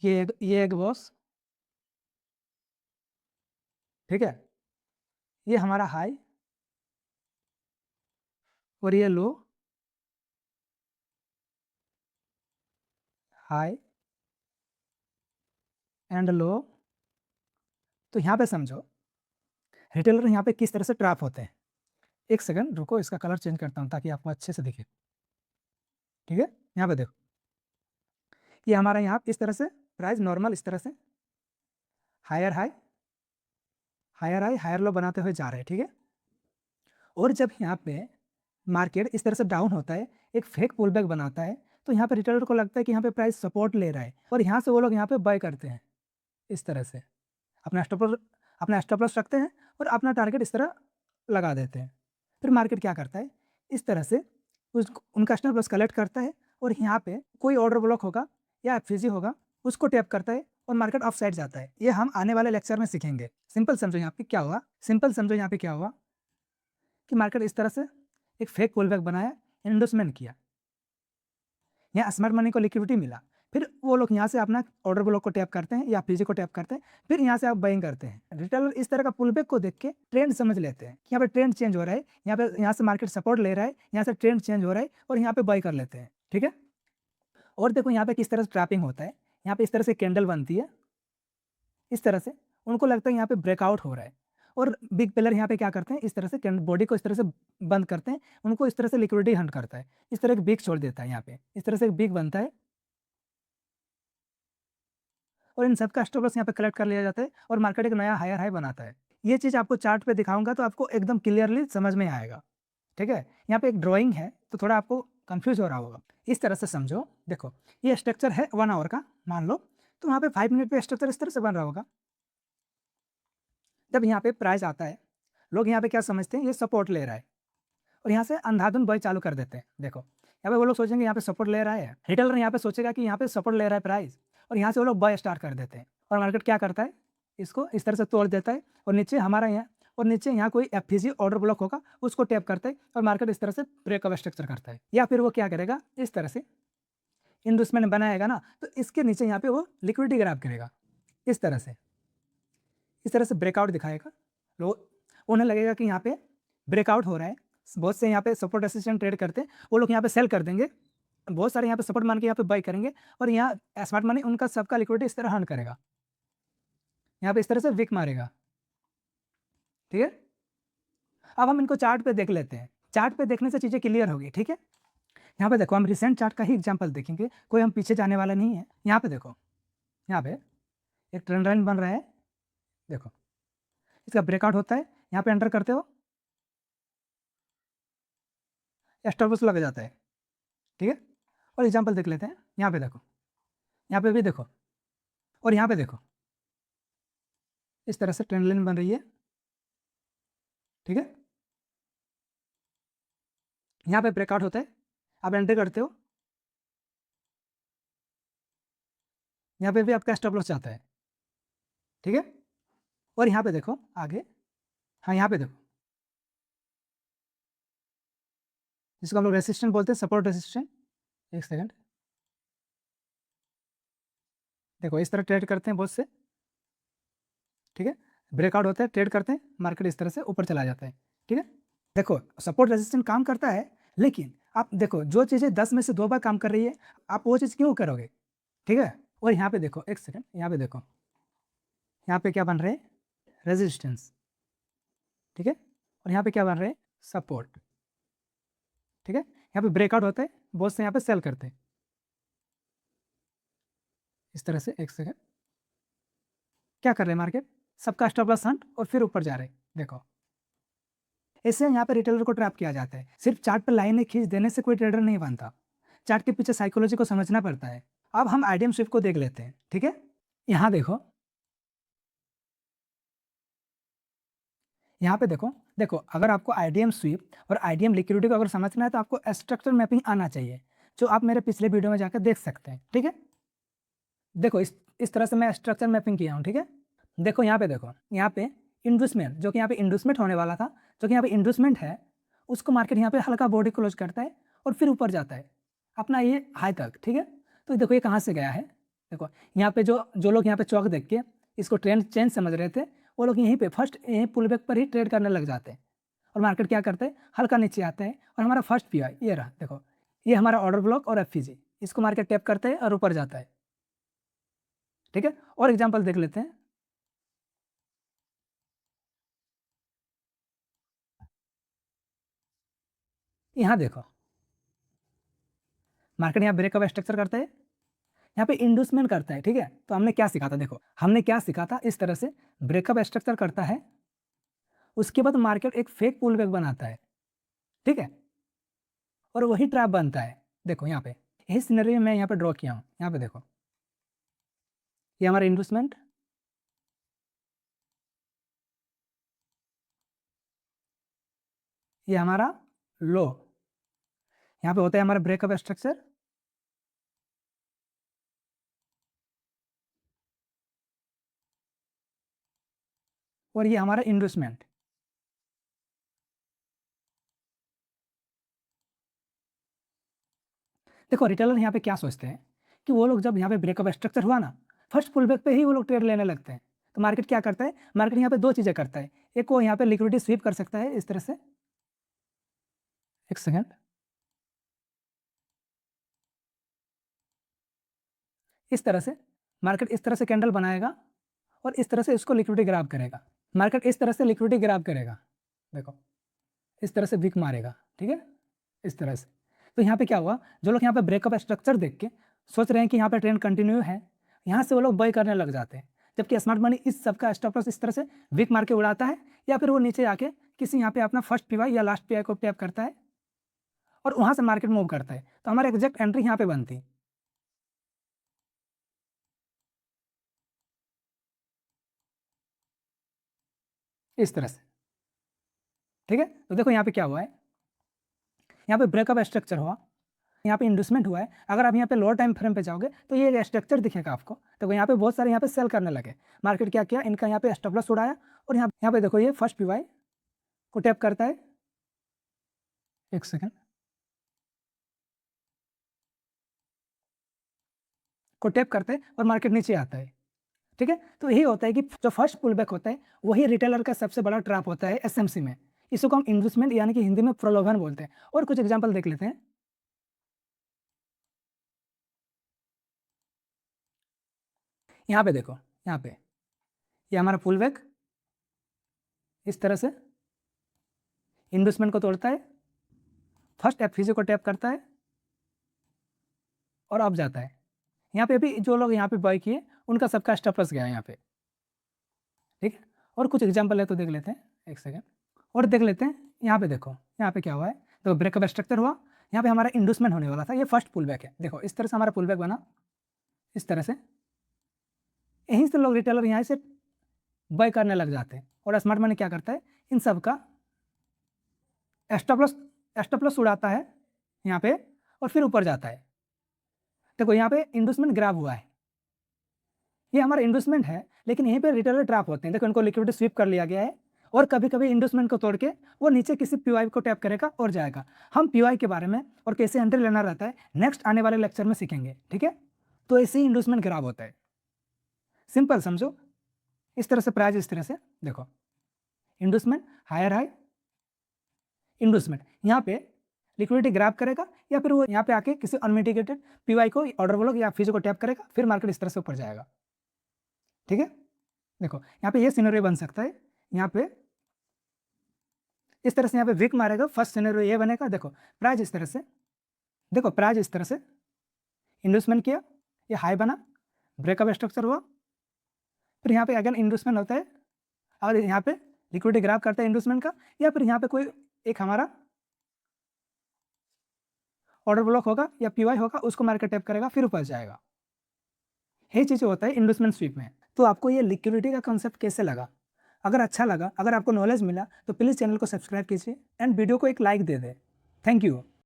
Speaker 1: ये एक बॉस, ठीक है? ये हमारा हाई और ये लो, हाई एंड लो। तो यहाँ पे समझो रिटेलर यहाँ पे किस तरह से ट्रैप होते हैं। एक सेकंड रुको, इसका कलर चेंज करता हूँ ताकि आपको अच्छे से दिखे, ठीक है? यहाँ पे देखो, ये हमारा यहाँ इस तरह से प्राइस नॉर्मल इस तरह से higher high higher high higher low बनाते हुए जा रहे हैं, ठीक है? और जब यहाँ पे मार्केट इस तरह से डाउन होता है, एक फेक पुल बैक बनाता है, तो यहाँ पे रिटेलर को लगता है कि यहाँ पे प्राइस सपोर्ट ले रहा है और यहाँ से वो लोग यहाँ पे बाय करते हैं इस तरह से। अपना स्टॉप लॉस रखते हैं और अपना टारगेट इस तरह लगा देते हैं। फिर मार्केट क्या करता है, इस तरह से उनका स्टॉप लॉस कलेक्ट करता है और यहाँ पे कोई ऑर्डर ब्लॉक होगा या एफसीजी होगा उसको टैप करता है और मार्केट ऑफ साइड जाता है। ये हम आने वाले लेक्चर में सीखेंगे। सिंपल समझो यहाँ पे क्या हुआ, सिंपल समझो यहाँ पे क्या हुआ कि मार्केट इस तरह से एक फेक पुल बैक बनाया, इन्वेस्टमेंट किया, यहाँ स्मार्ट मनी को लिक्विडिटी मिला, फिर वो लोग यहाँ से अपना ऑर्डर ब्लॉक को टैप करते हैं या पीजी को टैप करते हैं, फिर यहाँ से आप बाइंग करते हैं। रिटेलर इस तरह का पुल बैक को देख के ट्रेंड समझ लेते हैं कि यहाँ पे ट्रेंड चेंज हो रहा है, यहाँ से मार्केट सपोर्ट ले रहा है, यहाँ से ट्रेंड चेंज हो रहा है और यहाँ पे बाई कर लेते हैं, ठीक है? और देखो यहाँ पे किस तरह से ट्रैपिंग होता है। यहाँ पे इस तरह से कैंडल बनती है, इस तरह से उनको लगता है यहाँ पे ब्रेकआउट हो रहा है और बिग पिलर यहाँ पे क्या करते हैं, इस तरह से बॉडी को इस तरह से बंद करते हैं, उनको इस तरह से लिक्विडिटी हंट करता है, इस तरह एक बिग छोड़ देता है, यहाँ पे इस तरह से एक बिग बनता है और इन सबका स्टॉप लॉस यहाँ पे कलेक्ट कर लिया जाता है और मार्केट एक नया हायर हाई बनाता है। ये चीज़ आपको चार्ट पे दिखाऊंगा तो आपको एकदम क्लियरली समझ में आएगा, ठीक है? यहाँ पे एक ड्राइंग है तो थोड़ा आपको कंफ्यूज हो रहा होगा। इस तरह से समझो, देखो ये स्ट्रक्चर है 1 आवर का मान लो, तो वहाँ पे 5 मिनट पे स्ट्रक्चर इस तरह से बन रहा होगा। जब यहाँ पे प्राइस आता है, लोग यहाँ पे क्या समझते हैं, ये सपोर्ट ले रहा है और यहाँ से अंधाधुंध बाय चालू कर देते हैं। देखो यहाँ पे वो लोग सोचेंगे यहाँ पे सपोर्ट ले रहा है, रिटेलर यहाँ पे सोचेगा कि यहाँ पे सपोर्ट ले रहा है प्राइस और यहाँ से वो लोग बाय स्टार्ट कर देते हैं और मार्केट क्या करता है, इसको इस तरह से तोड़ देता है और नीचे हमारा यहाँ और नीचे यहाँ कोई एफपीजी ऑर्डर ब्लॉक होगा, उसको टैप करते हैं और मार्केट इस तरह से ब्रेकअप स्ट्रक्चर करता है। या फिर वो क्या करेगा, इस तरह से इंडस्ट्रीमेंट बनाएगा ना, तो इसके नीचे यहाँ पे वो लिक्विडिटी ग्रैब करेगा, इस तरह से ब्रेकआउट दिखाएगा। लोग उन्हें लगेगा कि यहाँ पे ब्रेकआउट हो रहा है, बहुत से यहाँ पे सपोर्ट रेजिस्टेंस ट्रेड करते हैं, वो लोग यहाँ पे सेल कर देंगे, बहुत सारे यहाँ पे सपोर्ट मान के यहाँ पे बाई करेंगे, और यहाँ स्मार्ट मनी उनका सबका लिक्विडिटी इस तरह हर्न करेगा, यहाँ पे इस तरह से विक मारेगा। ठीक है, अब हम इनको चार्ट पे देख लेते हैं। चार्ट पे देखने से चीज़ें क्लियर होगी। ठीक है, यहाँ पे देखो, हम रिसेंट चार्ट का ही एग्जांपल देखेंगे, कोई हम पीछे जाने वाला नहीं है। यहाँ पे देखो, यहाँ पे एक ट्रेंड लाइन बन रहा है, देखो इसका ब्रेकआउट होता है, यहाँ पे एंटर करते हो, स्टॉप लॉस लग जाता है। ठीक है, और एग्जांपल देख लेते हैं। यहाँ पे देखो, यहाँ पे भी देखो, और यहाँ पे देखो, इस तरह से ट्रेंड लाइन बन रही है। ठीक है, यहाँ पे ब्रेकआउट होता है, आप एंटर करते हो, यहाँ पे भी आपका स्टॉप लॉस जाता है। ठीक है, और यहाँ पे देखो आगे, हाँ यहाँ पे देखो, जिसको हम लोग रेसिस्टेंट बोलते हैं, सपोर्ट रेसिस्टेंट। एक सेकंड, देखो इस तरह ट्रेड करते हैं बहुत से। ठीक है, ब्रेकआउट होता है, ट्रेड करते हैं, मार्केट इस तरह से ऊपर चला जाता है। ठीक है, देखो सपोर्ट रेजिस्टेंस काम करता है, लेकिन आप देखो जो चीज़ें 10 में से 2 बार काम कर रही है, आप वो चीज़ क्यों करोगे। ठीक है, और यहाँ पे देखो, एक सेकंड, यहाँ पे देखो, यहाँ पे क्या बन रहे हैं, रेजिस्टेंस। ठीक है, और यहाँ पे क्या बन रहे हैं, सपोर्ट। ठीक है, यहाँ पे ब्रेकआउट होता है, बहुत से यहाँ पे सेल करते हैं इस तरह से। एक सेकंड, क्या कर रहे हैं मार्केट, सबका स्टॉप लॉस हंट और फिर ऊपर जा रहे हैं। देखो इससे यहाँ पे रिटेलर को ट्रैप किया जाता है। सिर्फ चार्ट पर लाइनें खींच देने से कोई ट्रेडर नहीं बनता, चार्ट के पीछे साइकोलॉजी को समझना पड़ता है। अब हम आईडीएम स्विफ्ट को देख लेते हैं। ठीक है, यहाँ देखो, यहाँ पे देखो, देखो अगर आपको आईडीएम स्विफ्ट और आईडीएम लिक्विडिटी को अगर समझना है तो आपको स्ट्रक्चर मैपिंग आना चाहिए, जो आप मेरे पिछले वीडियो में जाकर देख सकते हैं। ठीक है, देखो इस तरह से मैं स्ट्रक्चर मैपिंग किया हूँ। ठीक है, देखो यहाँ पे, देखो यहाँ पे इंडस्टमेंट, जो कि यहाँ पे इंडस्टमेंट होने वाला था, जो कि यहाँ पे इंडस्टमेंट है, उसको मार्केट यहाँ पे हल्का बॉडी क्लोज करता है और फिर ऊपर जाता है अपना ये हाई तक। ठीक है, तो देखो ये कहाँ से गया है, देखो यहाँ पे जो जो लोग यहाँ पे चौक देख के इसको ट्रेंड चेंज समझ रहे थे, वो लोग यहीं पे फर्स्ट यहीं पुल बैक पर ही ट्रेड करने लग जाते हैं, और मार्केट क्या करते हैं, हल्का नीचे आते हैं, और हमारा फर्स्ट पीआई ये रहा, देखो ये हमारा ऑर्डर ब्लॉक और एफपीजी, इसको मार्केट टैप करते हैं और ऊपर जाता है। ठीक है, और एग्जाम्पल देख लेते हैं। यहाँ देखो, मार्केट यहाँ ब्रेकअप स्ट्रक्चर करता है, यहाँ पे इंडस्टमेंट करता है। ठीक है, तो हमने क्या सीखा था, देखो हमने क्या सीखा था, इस तरह से ब्रेकअप स्ट्रक्चर करता है, उसके बाद मार्केट एक फेक पुल बैक बनाता है। ठीक है, और वही ट्रैप बनता है। देखो यहाँ पे यही सिनेरियो मैं यहाँ पे ड्रॉ किया हूँ। यहाँ पे देखो, ये हमारा इन्वेस्टमेंट, ये हमारा लो, यहाँ पे होता है हमारा ब्रेकअप स्ट्रक्चर, और ये हमारा इन्वेस्टमेंट। देखो रिटेलर यहाँ पे क्या सोचते हैं कि वो लोग जब यहाँ पे ब्रेकअप स्ट्रक्चर हुआ ना, फर्स्ट पुल बैक पे ही वो लोग ट्रेड लेने लगते हैं। तो मार्केट क्या करता है, मार्केट यहाँ पे दो चीज़ें करता है, एक वो यहाँ पे लिक्विडिटी स्वीप कर सकता है इस तरह से, एक सेकेंड, इस तरह से मार्केट इस तरह से कैंडल बनाएगा और इस तरह से इसको लिक्विडिटी ग्रैब करेगा, मार्केट इस तरह से लिक्विडिटी ग्रैब करेगा, देखो इस तरह से विक मारेगा। ठीक है, इस तरह से। तो यहाँ पे क्या हुआ, जो लोग यहाँ पे ब्रेकअप स्ट्रक्चर देख के सोच रहे हैं कि यहाँ पे ट्रेंड कंटिन्यू है, यहाँ से वो लोग बाय करने लग जाते हैं, जबकि स्मार्ट मनी इस सबका स्टॉप लॉस इस तरह से विक मार के उड़ाता है, या फिर वो नीचे आके किसी यहाँ पे अपना फर्स्ट पीवाई या लास्ट पीवाई को टैप करता है और वहाँ से मार्केट मूव करता है, तो हमारा एग्जैक्ट एंट्री यहाँ पे बनती है इस तरह से। ठीक है, तो देखो यहाँ पे क्या हुआ है, यहाँ पे ब्रेकअप स्ट्रक्चर हुआ, यहाँ पे इंड्यूसमेंट हुआ है। अगर आप यहाँ पे लोअर टाइम फ्रेम पे जाओगे तो ये स्ट्रक्चर दिखेगा आपको। तो यहाँ पे बहुत सारे यहाँ पे सेल करने लगे। मार्केट क्या किया, इनका यहाँ पे स्टॉप लॉस उड़ाया और यहाँ पे देखो ये फर्स्ट पीवाई को टैप करता है। एक सेकेंड, को टैप करते हैं और मार्केट नीचे आता है। ठीक है, तो यही होता है कि जो फर्स्ट पुल बैक होता है वही रिटेलर का सबसे बड़ा ट्रैप होता है एसएमसी में। इसको हम इन्वेस्टमेंट यानी कि हिंदी में प्रलोभन बोलते हैं। और कुछ एग्जांपल देख लेते हैं। यहाँ पे देखो, यहाँ पे ये हमारा पुल बैक इस तरह से इन्वेस्टमेंट को तोड़ता है, फर्स्ट एफवीसी को टैप करता है और अब जाता है। यहाँ पे भी जो लोग यहाँ पे बाय किए उनका सबका स्टॉप लॉस गया यहाँ पे। ठीक है, और कुछ एग्जांपल है तो देख लेते हैं। एक सेकेंड और देख लेते हैं। यहाँ पे देखो, यहाँ पे क्या हुआ है, तो ब्रेकअप स्ट्रक्चर हुआ, यहाँ पे हमारा इंड्यूसमेंट होने वाला था। ये फर्स्ट पुल बैक है। देखो इस तरह से हमारा पुल बैक बना, इस तरह से। यहीं से लोग रिटेलर यहाँ से बाय करने लग जाते हैं और स्मार्ट मनी क्या करता है, इन सब का स्टॉप लॉस उड़ाता है यहाँ पे और फिर ऊपर जाता है। देखो यहाँ पे इंड्यूसमेंट ग्राफ हुआ है, ये हमारा इन्वेस्टमेंट है, लेकिन यहीं पे रिटेलर ट्रैप होते हैं। देखो इनको लिक्विडिटी स्वीप कर लिया गया है और कभी कभी इन्वेस्टमेंट को तोड़ के वो नीचे किसी पीवाई को टैप करेगा और जाएगा। हम पीवाई के बारे में और कैसे एंट्री लेना रहता है नेक्स्ट आने वाले लेक्चर में सीखेंगे। ठीक है, तो ऐसे ही इन्वेस्टमेंट खराब होता है। सिंपल समझो, इस तरह से प्राइस, इस तरह से देखो इन्वेस्टमेंट हायर हाई, इन्वेस्टमेंट यहाँ पे लिक्विडिटी ग्रैब करेगा या फिर वो यहाँ पे आके किसी अनमिटिगेटेड पीवाई को ऑर्डर ब्लॉक या फीजो को टैप करेगा, फिर मार्केट इस तरह से ऊपर जाएगा। ठीक है, देखो यहाँ पे ये सिनेरियो बन सकता है। यहाँ पे इस तरह से यहाँ पे विक मारेगा, फर्स्ट सिनेरियो ये बनेगा। देखो प्राइस इस तरह से, देखो प्राइस इस तरह से इन्वेस्टमेंट किया, ये हाई बना, ब्रेकअप स्ट्रक्चर हुआ, फिर यहाँ पे अगेन इन्वेस्टमेंट होता है और यहाँ पे लिक्विडिटी ग्रैब करता है इन्वेस्टमेंट का, या फिर यहाँ पे कोई एक हमारा ऑर्डर ब्लॉक होगा या पीवाई होगा, उसको मार्केट टैप करेगा, फिर ऊपर जाएगा। यही चीज़ होता है इन्वेस्टमेंट स्वीप में। तो आपको ये लिक्विडिटी का कॉन्सेप्ट कैसे लगा? अगर अच्छा लगा, अगर आपको नॉलेज मिला तो प्लीज़ चैनल को सब्सक्राइब कीजिए एंड वीडियो को एक लाइक दे दें। Thank you.